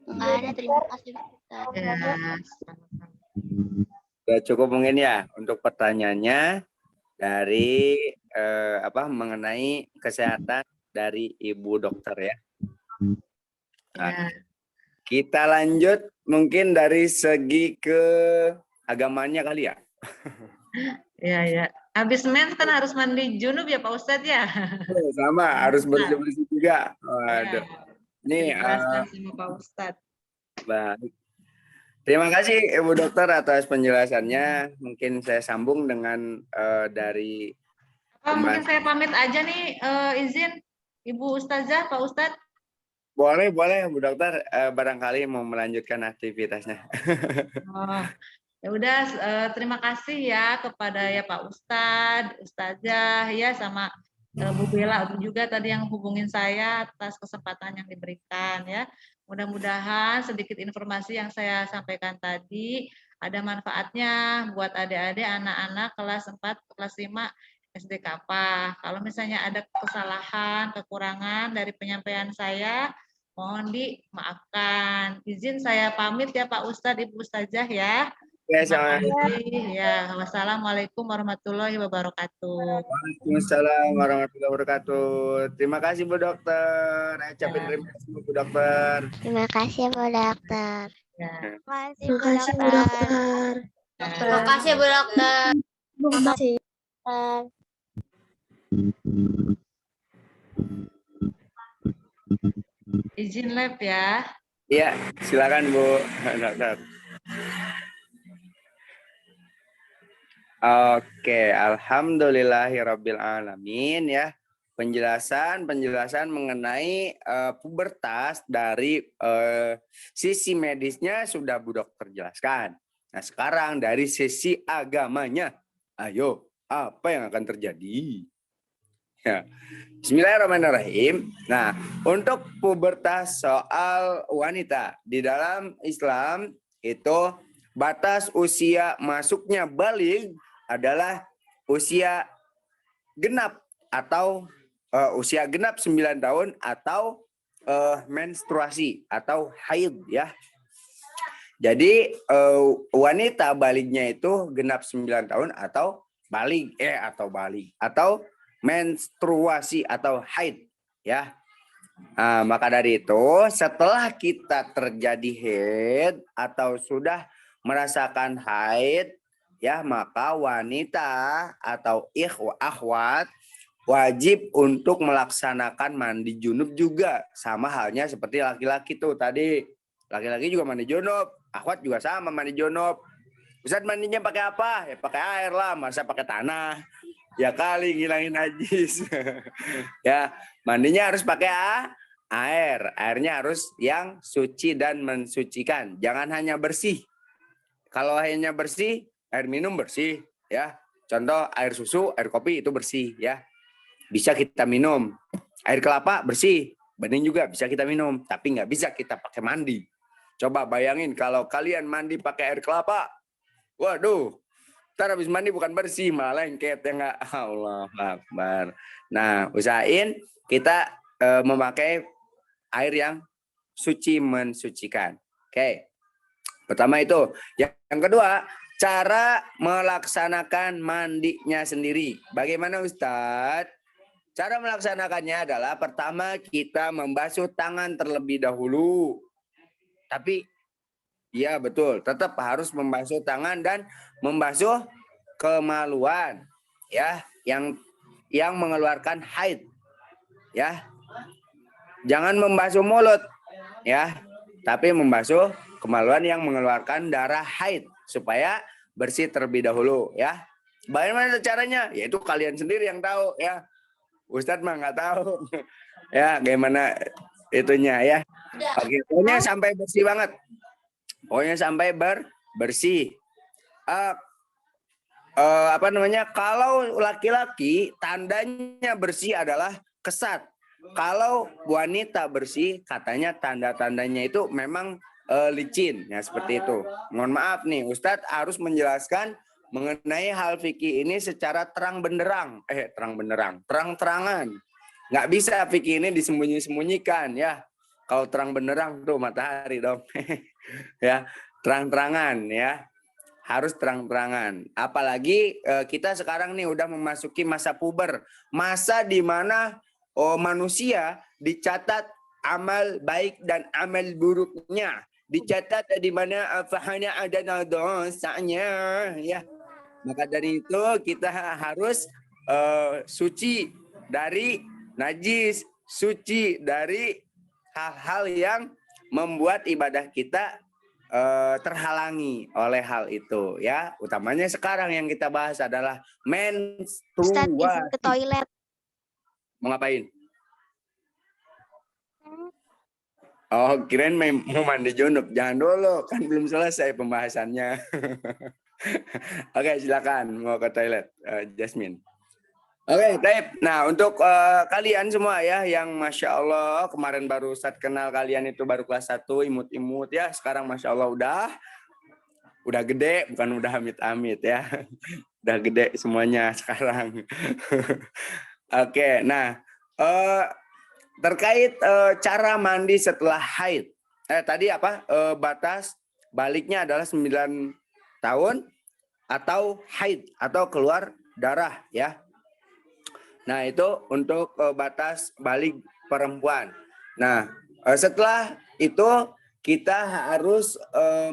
Enggak ada, terima kasih Ustaz. Ya, sama-sama. Ya cukup mungkin ya untuk pertanyaannya dari mengenai kesehatan dari Ibu Dokter ya. Ya. Kita lanjut mungkin dari segi ke agamanya kali ya. Ya, ya. Habis mens kan harus mandi junub ya Pak Ustadz ya. Sama harus bersih-bersih juga. Waduh. Ini Dijelaskan sama Pak Ustadz. baik. Terima kasih Ibu Dokter atas penjelasannya. Mungkin saya sambung dengan dari Mungkin saya pamit aja nih, izin Ibu Ustazah, Pak Ustadz. Boleh, Bu Dokter. Barangkali mau melanjutkan aktivitasnya. Oh, ya udah, terima kasih ya kepada ya Pak Ustadz, Ustazah ya sama Bu Bella juga tadi yang hubungin saya atas kesempatan yang diberikan ya. Mudah-mudahan sedikit informasi yang saya sampaikan tadi ada manfaatnya buat adik-adik anak-anak kelas 4, kelas 5 SD Kapa. Kalau misalnya ada kesalahan, kekurangan dari penyampaian saya, mohon dimaafkan. Izin saya pamit ya Pak Ustadz, Ibu Ustazah ya. Ya, Terima kasih. Ya, wassalamualaikum warahmatullahi wabarakatuh. Waalaikumsalam warahmatullahi wabarakatuh. Terima kasih Bu Dokter. Ucapin terima kasih Bu Dokter. Terima kasih Bu Dokter. Ya. Terima kasih Bu Dokter. Terima kasih Bu Dokter. Terima kasih. Izin lab ya. Iya, silakan Bu Dokter. Oke, alhamdulillahirabbil alamin ya. Penjelasan mengenai pubertas dari sisi medisnya sudah Bu Dokter jelaskan. Nah, sekarang dari sisi agamanya, ayo apa yang akan terjadi? Ya. Bismillahirrahmanirrahim. Nah, untuk pubertas soal wanita di dalam Islam itu batas usia masuknya baligh adalah usia genap atau usia genap 9 tahun atau menstruasi atau haid ya. Jadi wanita balighnya itu genap 9 tahun atau baligh atau menstruasi atau haid ya. Maka dari itu setelah kita terjadi haid atau sudah merasakan haid ya, maka wanita atau akhwat wajib untuk melaksanakan mandi junub juga, sama halnya seperti laki-laki tuh tadi. Laki-laki juga mandi junub, akhwat juga sama mandi junub. Ustaz mandinya pakai apa? Ya pakai air lah, masa pakai tanah? Ya kali ngilangin najis. Ya, mandinya harus pakai air. Airnya harus yang suci dan mensucikan. Jangan hanya bersih. Kalau hanya bersih, air minum bersih ya. Contoh air susu, air kopi itu bersih ya. Bisa kita minum. Air kelapa bersih, bening juga bisa kita minum, tapi nggak bisa kita pakai mandi. Coba bayangin kalau kalian mandi pakai air kelapa. Waduh, ntar habis mandi bukan bersih, malah lengket ya nggak? Allah Akbar. Nah, usahain kita memakai air yang suci mensucikan. Oke. Pertama itu. Yang kedua, cara melaksanakan mandinya sendiri. Bagaimana Ustadz? Cara melaksanakannya adalah pertama kita membasuh tangan terlebih dahulu. Tapi ya betul, tetap harus membasuh tangan dan membasuh kemaluan ya, yang mengeluarkan haid. Ya. Jangan membasuh mulut ya, tapi membasuh kemaluan yang mengeluarkan darah haid supaya bersih terlebih dahulu ya. Bagaimana caranya? Yaitu kalian sendiri yang tahu ya. Ustadz mah nggak tahu. Ya, gimana itunya ya. Oke, pokoknya sampai bersih banget. Pokoknya sampai bersih. Apa namanya? Kalau laki-laki tandanya bersih adalah kesat. Kalau wanita bersih, katanya tanda-tandanya itu memang licin, ya seperti itu. Mohon maaf nih, Ustadz harus menjelaskan mengenai hal fikih ini secara terang-benderang, terang-terangan. Nggak bisa fikih ini disembunyi-sembunyikan, ya. Kalau terang-benderang tuh matahari dong, ya terang-terangan, ya. Harus terang-terangan. Apalagi kita sekarang nih udah memasuki masa puber, masa di mana manusia dicatat amal baik dan amal buruknya, dicatat di mana hanya ada dosanya, ya. Maka dari itu kita harus suci dari najis, suci dari hal-hal yang membuat ibadah kita terhalangi oleh hal itu, ya. Utamanya sekarang yang kita bahas adalah Ustadz, izin ke menstruasi. toilet. Mau ngapain? Oh, kirain mau mandi junub. Jangan dulu, kan belum selesai pembahasannya. Oke, silakan mau ke toilet, Jasmine. Oke, baik. Nah, untuk kalian semua ya yang Masya Allah kemarin baru Ustadz kenal kalian itu baru kelas 1, imut-imut ya. Sekarang Masya Allah udah gede, bukan udah amit-amit ya. Udah gede semuanya sekarang. Oke, nah terkait cara mandi setelah haid. Tadi apa? Batas baliknya adalah 9 tahun atau haid atau keluar darah ya. Nah, itu untuk batas balik perempuan. Nah, setelah itu kita harus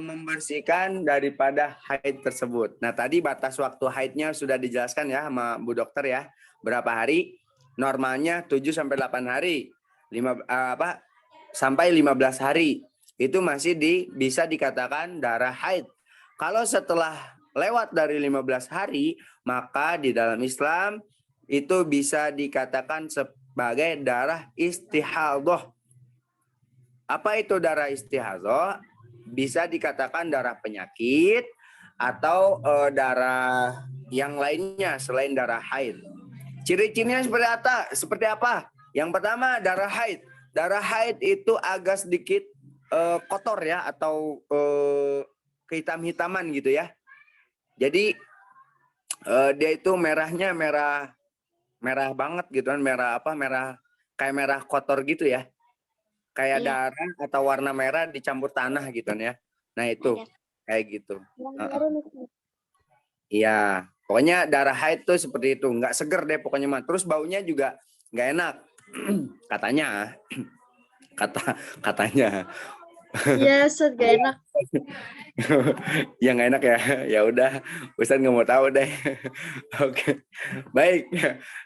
membersihkan daripada haid tersebut. Nah, tadi batas waktu haidnya sudah dijelaskan ya sama Bu Dokter ya. Berapa hari? Normalnya 7 sampai 8 hari. Sampai 15 hari. Itu masih bisa dikatakan darah haid. Kalau setelah lewat dari 15 hari, maka di dalam Islam itu bisa dikatakan sebagai darah istihadhah. Apa itu darah istihadhah? Bisa dikatakan darah penyakit atau darah yang lainnya selain darah haid. Ciri-cirinya seperti apa? Yang pertama, darah haid. Darah haid itu agak sedikit kotor ya, atau kehitam-hitaman gitu ya. Jadi dia itu merahnya merah banget gitu kan, merah kayak merah kotor gitu ya, kayak darah atau warna merah dicampur tanah gitu kan ya. Nah itu kayak gitu. Iya, pokoknya darah haid tuh seperti itu, nggak seger deh pokoknya mah. Terus baunya juga nggak enak katanya. Katanya. Iya, Ustaz, gak enak. Ya nggak enak ya. Ya udah, Ustaz nggak mau tahu deh. Oke. Baik.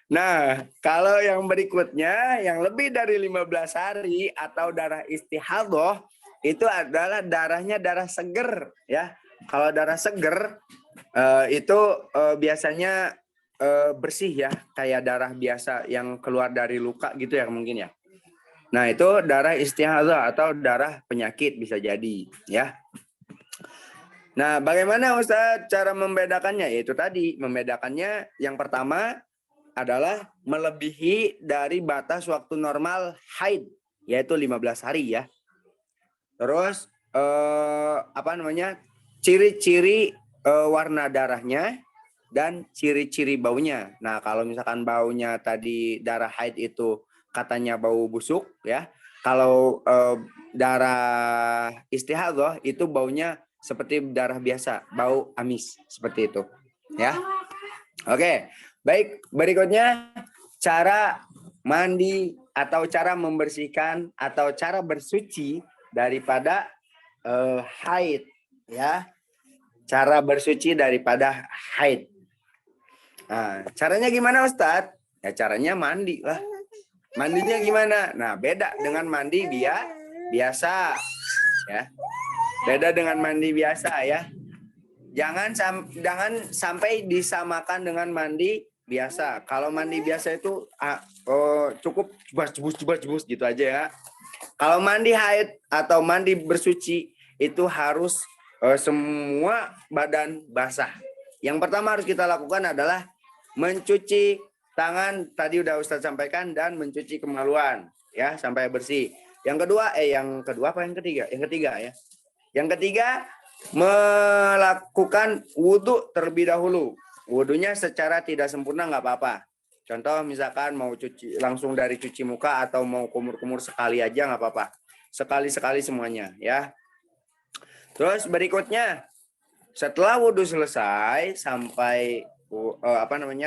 Nah, kalau yang berikutnya yang lebih dari 15 hari atau darah istihadhah itu adalah darahnya darah seger ya. Kalau darah seger itu biasanya bersih ya, kayak darah biasa yang keluar dari luka gitu ya mungkin ya. Nah, itu darah istihadhah atau darah penyakit bisa jadi ya. Nah, bagaimana Ustaz cara membedakannya? Yaitu tadi, membedakannya yang pertama adalah melebihi dari batas waktu normal haid, yaitu 15 hari ya. Terus ciri-ciri warna darahnya dan ciri-ciri baunya. Nah, kalau misalkan baunya tadi darah haid itu katanya bau busuk ya. Kalau darah istihadhah itu baunya seperti darah biasa, bau amis seperti itu ya. Oke, baik, berikutnya cara mandi atau cara membersihkan atau cara bersuci daripada haid ya. Cara bersuci daripada haid. Nah, caranya gimana Ustadz? Ya caranya mandi lah. Mandinya gimana? Nah, beda dengan mandi biasa ya. Beda dengan mandi biasa ya. Jangan sampai disamakan dengan mandi biasa. Kalau mandi biasa itu cukup jebus gitu aja ya. Kalau mandi haid atau mandi bersuci itu harus semua badan basah. Yang pertama harus kita lakukan adalah mencuci tangan, tadi udah Ustadz sampaikan, dan mencuci kemaluan ya sampai bersih. Yang kedua apa yang ketiga? Yang ketiga ya. Yang ketiga melakukan wudhu terlebih dahulu. Wudhunya secara tidak sempurna nggak apa-apa. Contoh misalkan mau cuci langsung dari cuci muka atau mau kumur-kumur sekali aja nggak apa-apa. Sekali-sekali semuanya ya. Terus berikutnya setelah wudhu selesai sampai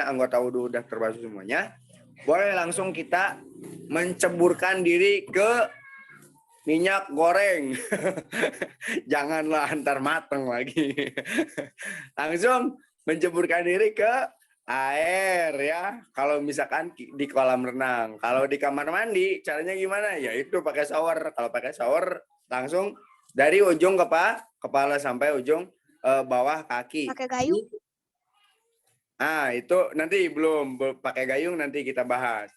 anggota wudhu udah terbasuh semuanya, boleh langsung kita menceburkan diri ke minyak goreng. Janganlah antar mateng lagi. Langsung menceburkan diri ke air ya. Kalau misalkan di kolam renang, kalau di kamar mandi caranya gimana? Ya itu pakai shower. Kalau pakai shower langsung dari ujung kepala sampai ujung bawah kaki. Pakai gayung. Nah, itu nanti belum pakai gayung, nanti kita bahas.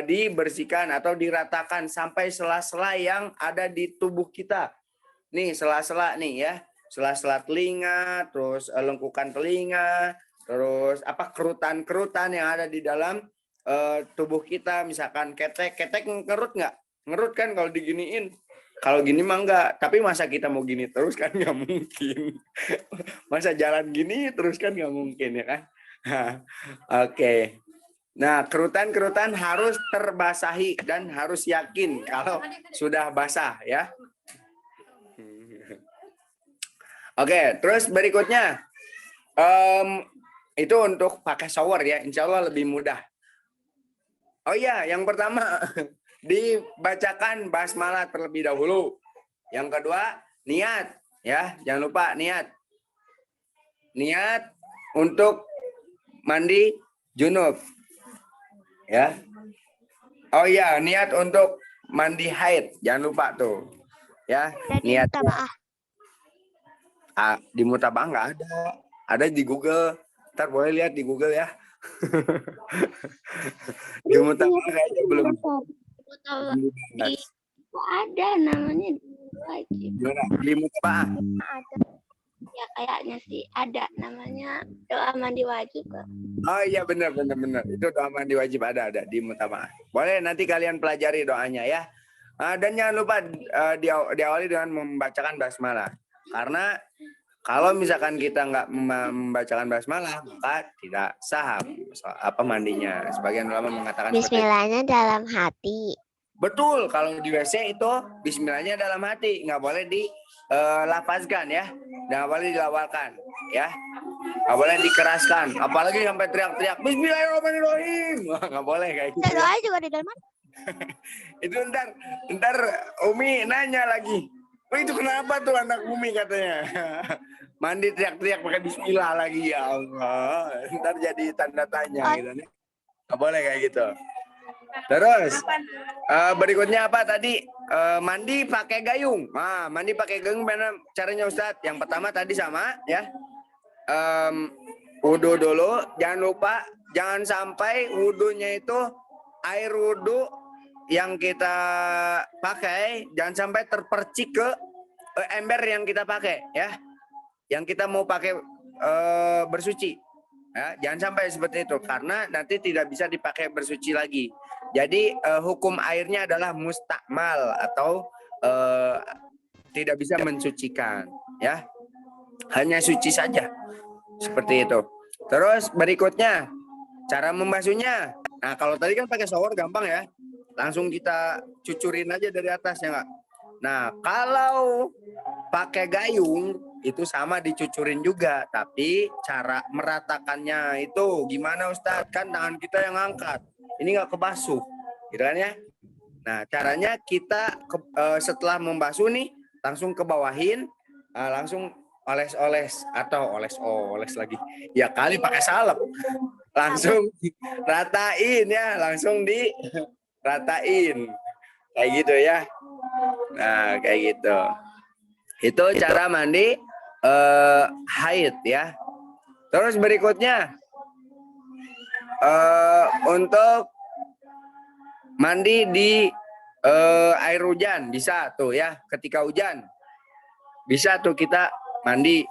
Dibersihkan atau diratakan sampai sela-sela yang ada di tubuh kita. Nih, sela-sela nih ya. Sela-sela telinga, terus lengkukan telinga, terus kerutan-kerutan yang ada di dalam tubuh kita. Misalkan ketek ngerut nggak? Ngerut kan kalau diginiin. Kalau gini mah enggak, tapi masa kita mau gini terus kan nggak mungkin. Masa jalan gini terus kan nggak mungkin ya kan. Oke. Nah, kerutan-kerutan harus terbasahi dan harus yakin kalau sudah basah ya. Oke, terus berikutnya itu untuk pakai shower ya, insya Allah lebih mudah. Oh iya, yang pertama dibacakan basmalah terlebih dahulu. Yang kedua, niat ya, jangan lupa niat. Niat untuk mandi junub. Ya. Oh iya, niat untuk mandi haid, jangan lupa tuh. Ya, niat. Di mutabah nggak ada. Ada di Google. Ntar boleh lihat di Google ya. Di mutabah kayaknya belum. Ada namanya wajib. Di mutabah. Ada. Ya kayaknya sih ada namanya doa mandi wajib. Oh iya benar. Itu doa mandi wajib ada di mutabah. Boleh nanti kalian pelajari doanya ya. Dan jangan lupa diawali dengan membacakan basmalah. Karena kalau misalkan kita nggak membacakan basmalah, maka tidak sah mandinya. Sebagian ulama mengatakan Bismillahnya dalam hati. Betul, kalau di WC itu bismillahnya dalam hati, nggak boleh dilafazkan ya, nggak boleh dilawalkan ya, nggak boleh dikeraskan, apalagi sampai teriak-teriak Bismillahirrahmanirrahim, nggak boleh kayak gitu. Doa juga di dalam hati. Itu ntar Umi nanya lagi. Oh itu kenapa tuh anak Umi katanya mandi teriak-teriak pakai bismillah lagi, ya Allah, ntar jadi tanda tanya gitu nih. Nggak boleh kayak gitu. Terus berikutnya apa tadi? Mandi pakai gayung. Nah, mandi pakai gayung mana caranya Ustadz? Yang pertama tadi sama ya. Wudhu dulu, jangan lupa jangan sampai wudhunya itu air wudhu yang kita pakai jangan sampai terpercik ke ember yang kita pakai ya, yang kita mau pakai bersuci ya, jangan sampai seperti itu karena nanti tidak bisa dipakai bersuci lagi. Jadi hukum airnya adalah mustakmal atau tidak bisa mensucikan ya, hanya suci saja seperti itu. Terus berikutnya cara membasuhnya. Nah kalau tadi kan pakai shower gampang ya, langsung kita cucurin aja dari atas ya nggak? Nah kalau pakai gayung itu sama dicucurin juga, tapi cara meratakannya itu gimana Ustadz? Kan tangan kita yang angkat, ini nggak kebasuh, gitu kan ya? Nah caranya kita setelah membasuh nih langsung ke bawahin, langsung oles-oles atau oles lagi, ya kali pakai salep, langsung ratain ya, langsung diratain kayak gitu ya. Nah kayak gitu. Itu cara mandi haid ya. Terus berikutnya untuk mandi di air hujan bisa tuh ya, ketika hujan bisa tuh kita mandi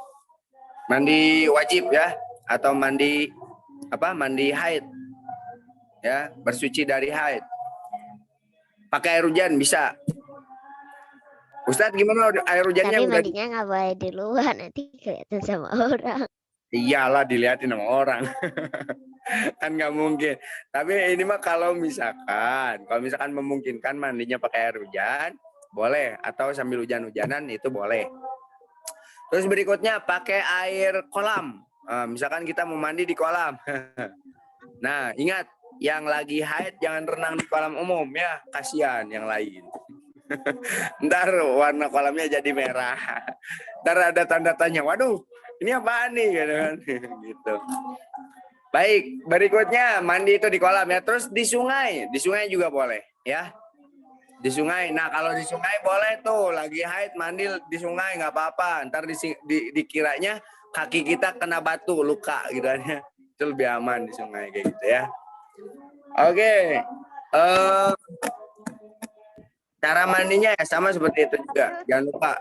wajib ya, atau mandi haid ya, bersuci dari haid pakai air hujan bisa. Ustadz gimana air hujannya? Tapi udah mandinya nggak boleh di luar, nanti kelihatan sama orang. Iyalah, dilihatin sama orang. Kan nggak mungkin. Tapi ini mah kalau misalkan memungkinkan mandinya pakai air hujan, boleh. Atau sambil hujan-hujanan itu boleh. Terus berikutnya pakai air kolam. Misalkan kita mau mandi di kolam. Nah, ingat, yang lagi haid jangan renang di kolam umum ya, kasihan yang lain. Ntar warna kolamnya jadi merah. Ntar ada tanda tanya, waduh, ini apaan nih? Gitu. Baik, berikutnya mandi itu di kolam ya. Terus di sungai juga boleh ya. Di sungai. Nah, kalau di sungai boleh tuh, lagi haid mandi di sungai nggak apa-apa. Ntar dikiranya kaki kita kena batu, luka gitu ya. Itu lebih aman di sungai kayak gitu ya. Oke. Cara mandinya ya sama seperti itu juga. Jangan lupa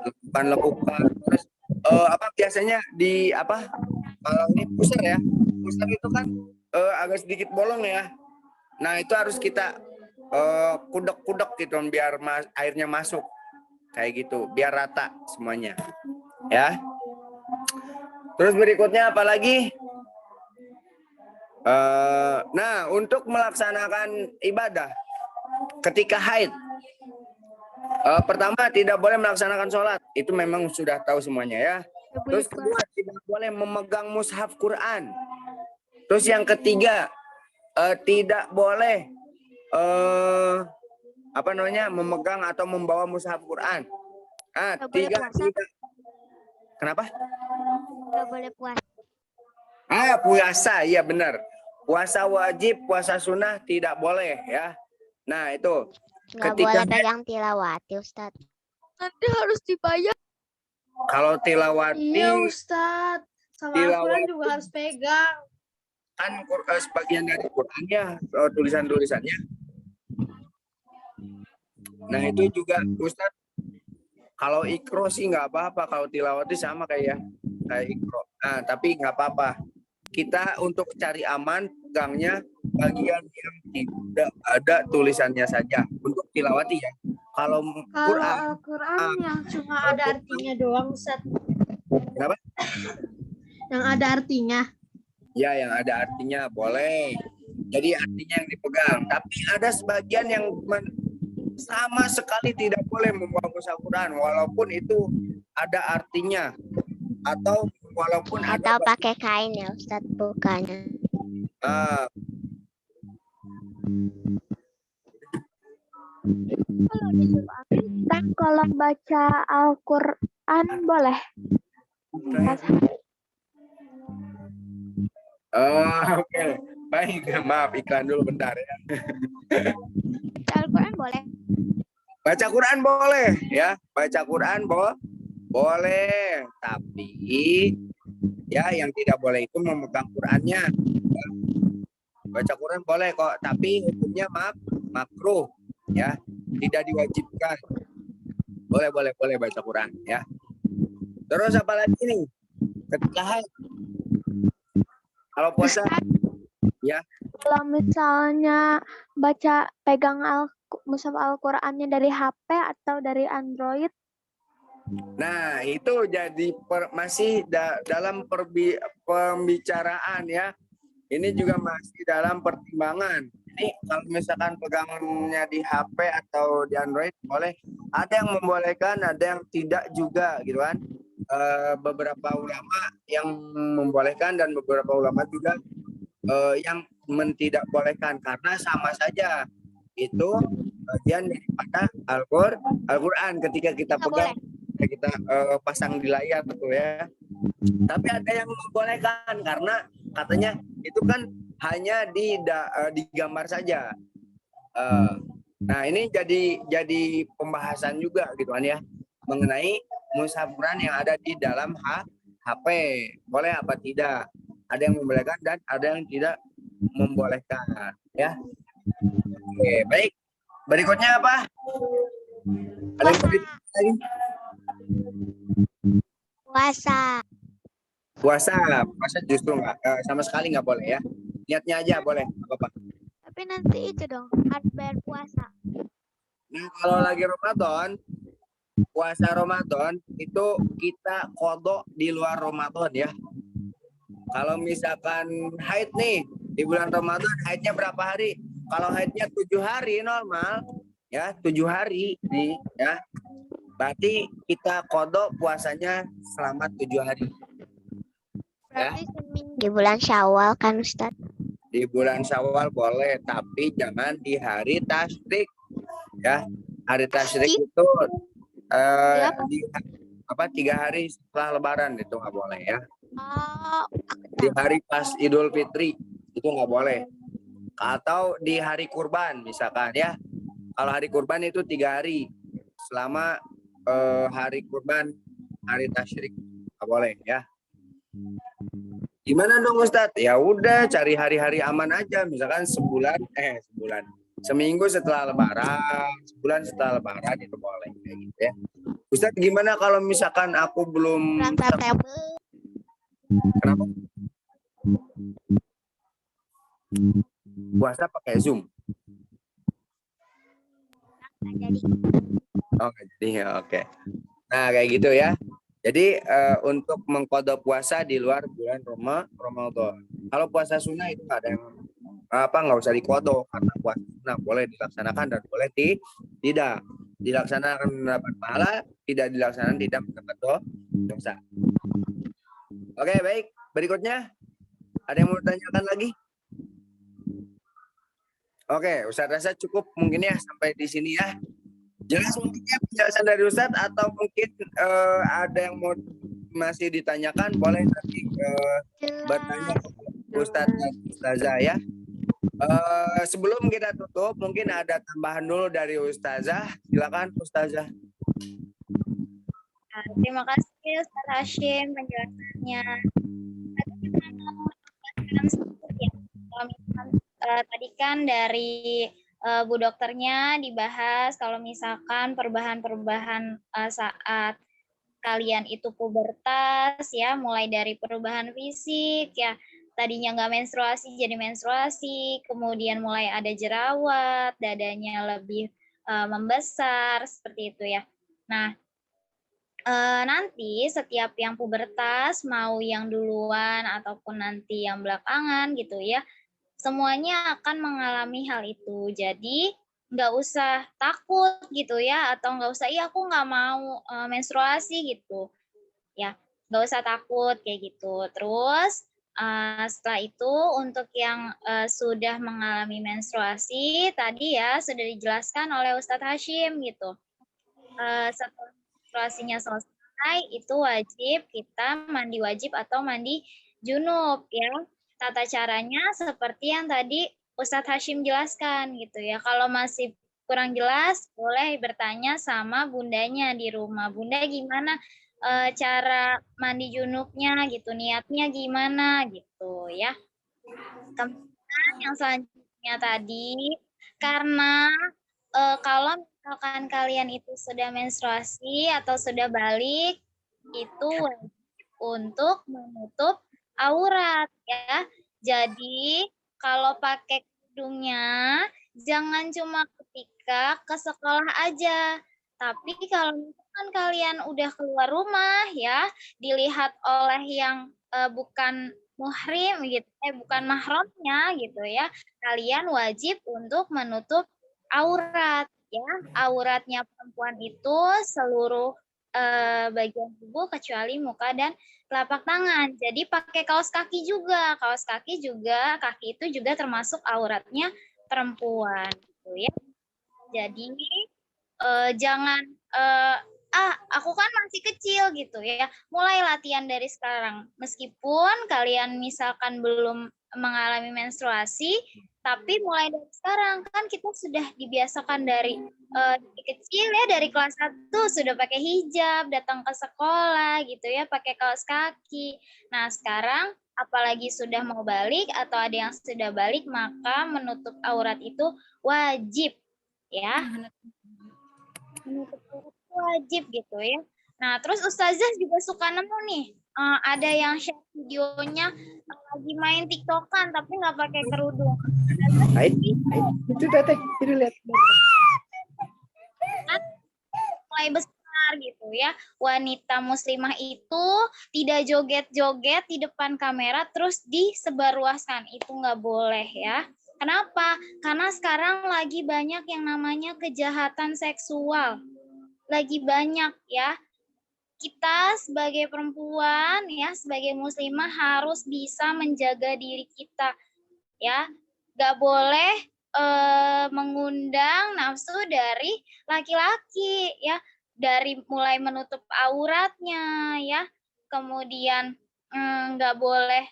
lekukan. Terus biasanya kalau ini pusar ya. Pusar itu kan agak sedikit bolong ya. Nah, itu harus kita kudek-kudek gitu biar airnya masuk. Kayak gitu, biar rata semuanya. Ya. Terus berikutnya apa lagi? Nah, untuk melaksanakan ibadah ketika haid, pertama tidak boleh melaksanakan sholat, itu memang sudah tahu semuanya ya. Terus kedua, tidak boleh memegang mushaf Quran. Terus yang ketiga, tidak boleh memegang atau membawa mushaf Quran. Tidak. Kenapa? Nggak boleh puasa. Puasa, iya benar. Puasa wajib, puasa sunnah tidak boleh ya. Nah, itu. Nggak boleh pegang tilawati, Ustadz. Nanti harus dibayar. Kalau tilawati, Iya, Ustadz. Sama Al-Quran juga harus pegang. Kan sebagian dari Qurannya, tulisan-tulisannya. Nah, itu juga Ustadz. Kalau ikro sih nggak apa-apa. Kalau tilawati sama kayak ikro. Nah, tapi nggak apa-apa. Kita untuk cari aman pegangnya bagian yang tidak ada tulisannya saja untuk tilawati ya. Kalau Al-Quran yang cuma ada artinya doang, Ustaz. Kenapa? Yang ada artinya. Ya, yang ada artinya boleh. Jadi artinya yang dipegang. Tapi ada sebagian yang sama sekali tidak boleh membawa mushaf Quran walaupun itu ada artinya, atau walaupun atau pakai kain ya Ustadz bukanya. Kalau baca Al-Quran boleh. Oke. Baik, maaf iklan dulu bentar ya. Al-Quran boleh. Baca Quran boleh ya. Baca Quran boleh, tapi ya yang tidak boleh itu memegang Qurannya. Baca Quran boleh kok, tapi hukumnya makruh ya, tidak diwajibkan. Boleh baca Quran ya. Terus apa lagi nih? Ketika haid. Kalau puasa ya. Kalau misalnya pegang mushaf Al-Qur'annya dari HP atau dari Android. Nah, itu jadi masih dalam pembicaraan ya. Ini juga masih dalam pertimbangan. Ini kalau misalkan pegangnya di HP atau di Android boleh. Ada yang membolehkan, ada yang tidak juga gitu kan. Beberapa ulama yang membolehkan dan beberapa ulama juga yang tidak bolehkan karena sama saja itu bagian daripada Al-Quran ketika kita pegang, kita pasang di layar betul ya. Tapi ada yang membolehkan karena katanya itu kan hanya digambar saja. Nah, ini jadi pembahasan juga gitu kan ya mengenai mushaf Quran yang ada di dalam HP. Boleh apa tidak? Ada yang membolehkan dan ada yang tidak membolehkan ya. Oke, baik. Berikutnya apa? Ada yang mau ditanya lagi? Puasa. Puasa justru nggak sama sekali nggak boleh ya. Niatnya aja boleh, nggak apa-apa. Tapi nanti itu dong harus bayar puasa. Nah, kalau lagi Ramadan, puasa Ramadan itu kita kodok di luar Ramadan ya. Kalau misalkan haid nih di bulan Ramadan, haidnya berapa hari? Kalau haidnya 7 hari normal, ya 7 hari nih ya. Berarti kita kodok puasanya selama 7 hari. Ya. Berarti seminggu. Di bulan Syawal kan Ustadz? Di bulan Syawal boleh, tapi jangan di hari tasyrik. Ya, hari tasyrik itu di 3 hari setelah Lebaran itu nggak boleh ya. Oh, Di hari pas Idul Fitri itu nggak boleh. Atau di hari kurban misalkan ya. Kalau hari kurban itu 3 hari selama hari kurban, hari tasyrik nggak boleh ya. Gimana dong Ustadz? Ya udah cari hari-hari aman aja, misalkan seminggu setelah Lebaran, sebulan setelah Lebaran itu boleh kayak gitu ya. Ustadz gimana kalau misalkan aku belum kenapa? Puasa pakai Zoom? Oh, jadi oke. Nah kayak gitu ya. Jadi untuk mengkodok puasa di luar bulan Ramadan. Kalau puasa sunnah itu nggak ada yang nggak usah dikodok karena puasa sunnah boleh dilaksanakan dan boleh tidak dilaksanakan mendapat pahala, tidak dilaksanakan tidak mendapat dosa. Oke baik, berikutnya ada yang mau ditanyakan lagi? Oke, Ustadz rasa cukup mungkin ya sampai di sini ya. Jelas mungkinnya penjelasan dari Ustadz atau mungkin ada yang mau masih ditanyakan boleh nanti bertanya ke Ustadz dan Ustazah ya. Sebelum kita tutup mungkin ada tambahan dulu dari Ustazah. Silakan Ustazah. Terima kasih Ustaz Hashim penjelasannya. Tadi kan dari Bu Dokternya dibahas kalau misalkan perubahan-perubahan saat kalian itu pubertas ya, mulai dari perubahan fisik ya, tadinya nggak menstruasi jadi menstruasi, kemudian mulai ada jerawat, dadanya lebih membesar seperti itu ya. Nah, nanti setiap yang pubertas mau yang duluan ataupun nanti yang belakangan gitu ya, semuanya akan mengalami hal itu. Jadi nggak usah takut gitu ya, atau nggak usah aku nggak mau menstruasi gitu ya, nggak usah takut kayak gitu. Terus setelah itu untuk yang sudah mengalami menstruasi tadi ya sudah dijelaskan oleh Ustadz Hashim gitu. Setelah menstruasinya selesai itu wajib kita mandi wajib atau mandi junub ya. Tata caranya seperti yang tadi Ustadz Hashim jelaskan gitu ya. Kalau masih kurang jelas, boleh bertanya sama bundanya di rumah. Bunda gimana cara mandi junubnya gitu, niatnya gimana gitu ya. Kemudian yang selanjutnya tadi, karena kalau misalkan kalian itu sudah menstruasi atau sudah balik, itu wajib untuk menutup aurat ya. Jadi kalau pakai kerudungnya jangan cuma ketika ke sekolah aja. Tapi kalau misalkan kalian udah keluar rumah ya, dilihat oleh yang bukan muhrim gitu, bukan mahramnya gitu ya, kalian wajib untuk menutup aurat ya. Auratnya perempuan itu seluruh bagian tubuh kecuali muka dan telapak tangan. Jadi pakai kaos kaki juga. Kaos kaki juga, kaki itu juga termasuk auratnya perempuan gitu ya. Jadi jangan aku kan masih kecil gitu ya. Mulai latihan dari sekarang. Meskipun kalian misalkan belum mengalami menstruasi, tapi mulai dari sekarang kan kita sudah dibiasakan dari kecil ya, dari kelas 1 sudah pakai hijab, datang ke sekolah gitu ya, pakai kaos kaki. Nah, sekarang apalagi sudah mau balik atau ada yang sudah balik, maka menutup aurat itu wajib, ya. Menutup aurat itu wajib gitu ya. Nah, terus Ustazah juga suka nemu nih, ada yang share videonya lagi main TikTokan tapi nggak pakai kerudung. Itu Teteh, itu lihat. Mulai besar gitu ya. Wanita muslimah itu tidak joget-joget di depan kamera terus disebarluaskan. Itu nggak boleh ya. Kenapa? Karena sekarang lagi banyak yang namanya kejahatan seksual. Lagi banyak ya. Kita sebagai perempuan ya, sebagai muslimah harus bisa menjaga diri kita ya. Nggak boleh mengundang nafsu dari laki-laki ya, dari mulai menutup auratnya ya, kemudian nggak boleh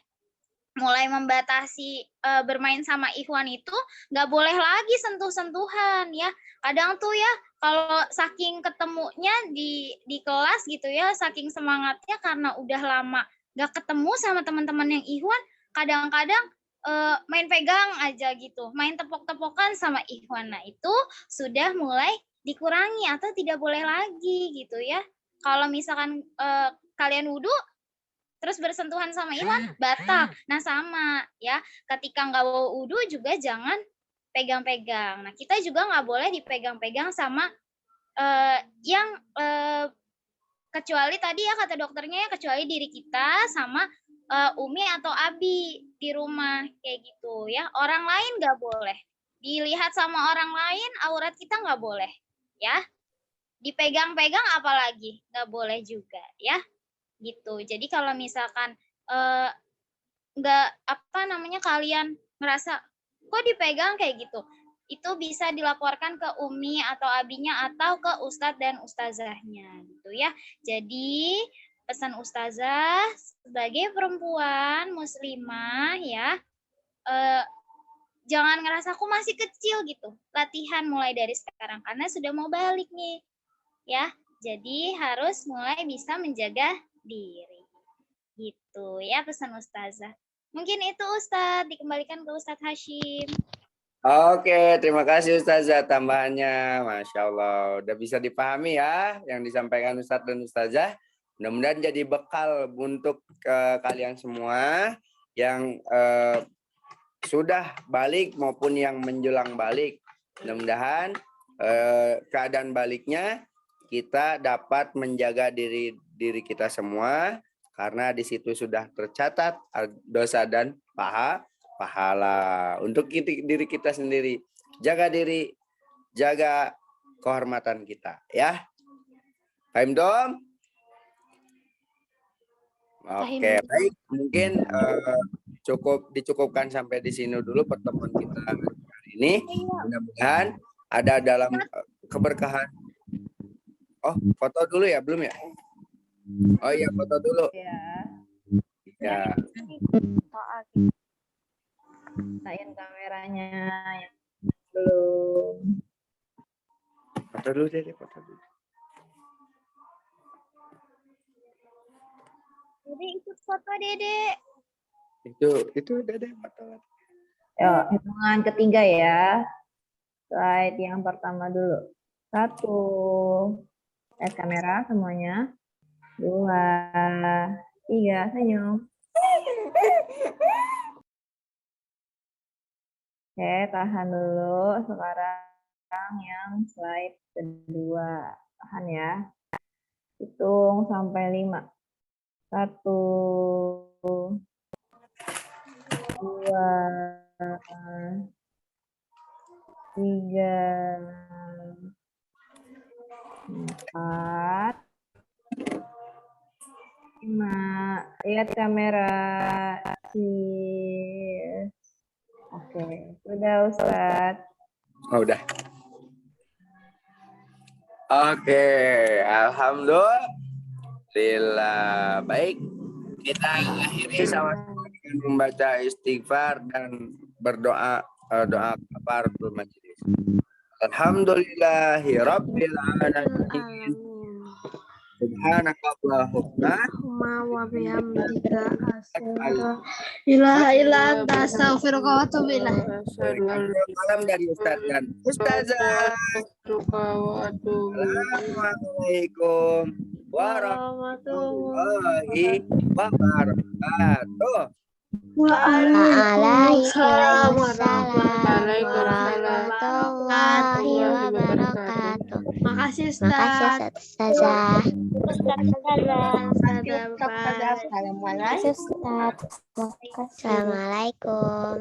mulai membatasi bermain sama ikhwan itu, nggak boleh lagi sentuh-sentuhan ya. Kadang tuh ya kalau saking ketemunya di kelas gitu ya, saking semangatnya karena udah lama nggak ketemu sama teman-teman yang ikhwan, kadang-kadang main pegang aja gitu, main tepok-tepokan sama ikhwan. Nah, itu sudah mulai dikurangi atau tidak boleh lagi gitu ya. Kalau misalkan kalian wudhu terus bersentuhan sama ikhwan, batal. Nah, sama ya, ketika nggak wudhu juga jangan pegang-pegang. Nah, kita juga nggak boleh dipegang-pegang sama yang kecuali tadi ya kata dokternya ya, kecuali diri kita sama Umi atau Abi di rumah kayak gitu ya. Orang lain nggak boleh dilihat sama orang lain, aurat kita nggak boleh ya. Dipegang-pegang apalagi nggak boleh juga ya gitu. Jadi kalau misalkan nggak kalian ngerasa kok dipegang kayak gitu, itu bisa dilaporkan ke Umi atau Abinya atau ke Ustadz dan Ustazahnya gitu ya. Jadi pesan Ustazah sebagai perempuan muslimah ya, jangan ngerasa aku masih kecil gitu. Latihan mulai dari sekarang karena sudah mau balik nih ya. Jadi harus mulai bisa menjaga diri gitu ya, pesan Ustazah. Mungkin itu Ustadz, dikembalikan ke Ustadz Hashim. Oke, terima kasih Ustazah tambahannya. Masya Allah, udah bisa dipahami ya yang disampaikan Ustadz dan Ustazah. Mudah-mudahan jadi bekal untuk kalian semua yang sudah balik maupun yang menjelang balik. Mudah-mudahan keadaan baliknya kita dapat menjaga diri kita semua, karena di situ sudah tercatat dosa dan pahala untuk diri kita sendiri. Jaga diri, jaga kehormatan kita ya. Paham dong? Oke, baik. Mungkin dicukupkan sampai di sini dulu pertemuan kita hari ini. Mudah-mudahan ada dalam keberkahan. Oh, foto dulu ya, belum ya? Oh iya, foto dulu. Ya. Nyalain kameranya yang belum. Foto dulu deh, foto dulu. Jadi ikut foto Dede. Itu Dede foto. Yuk, hitungan ketiga ya. Slide yang pertama dulu. 1. Lihat kamera semuanya. 2, 3, senyum. Oke, tahan dulu. Sekarang yang slide kedua. Tahan ya. Hitung sampai 5. 1, 2, 3, 4, 5. Lihat kamera. Cheers. Oke, sudah Ustadz. Oh, udah. Oke, alhamdulillah. Baik, kita akhiri sama-sama dengan membaca istighfar dan berdoa doa kafaratul majelis. Alhamdulillahirabbil alamin. Subhanakallahumma wa bihamdika asyhadu ilaha illa anta astaghfiruka wa atubu ilaik. malam dari Ustaz dan Ustazah. Assalamualaikum warahmatullahi wabarakatuh. Waalaikumsalam warahmatullahi wabarakatuh. Makasih Makasih Ustaz. Ustazah. Ustazah. Assalamualaikum.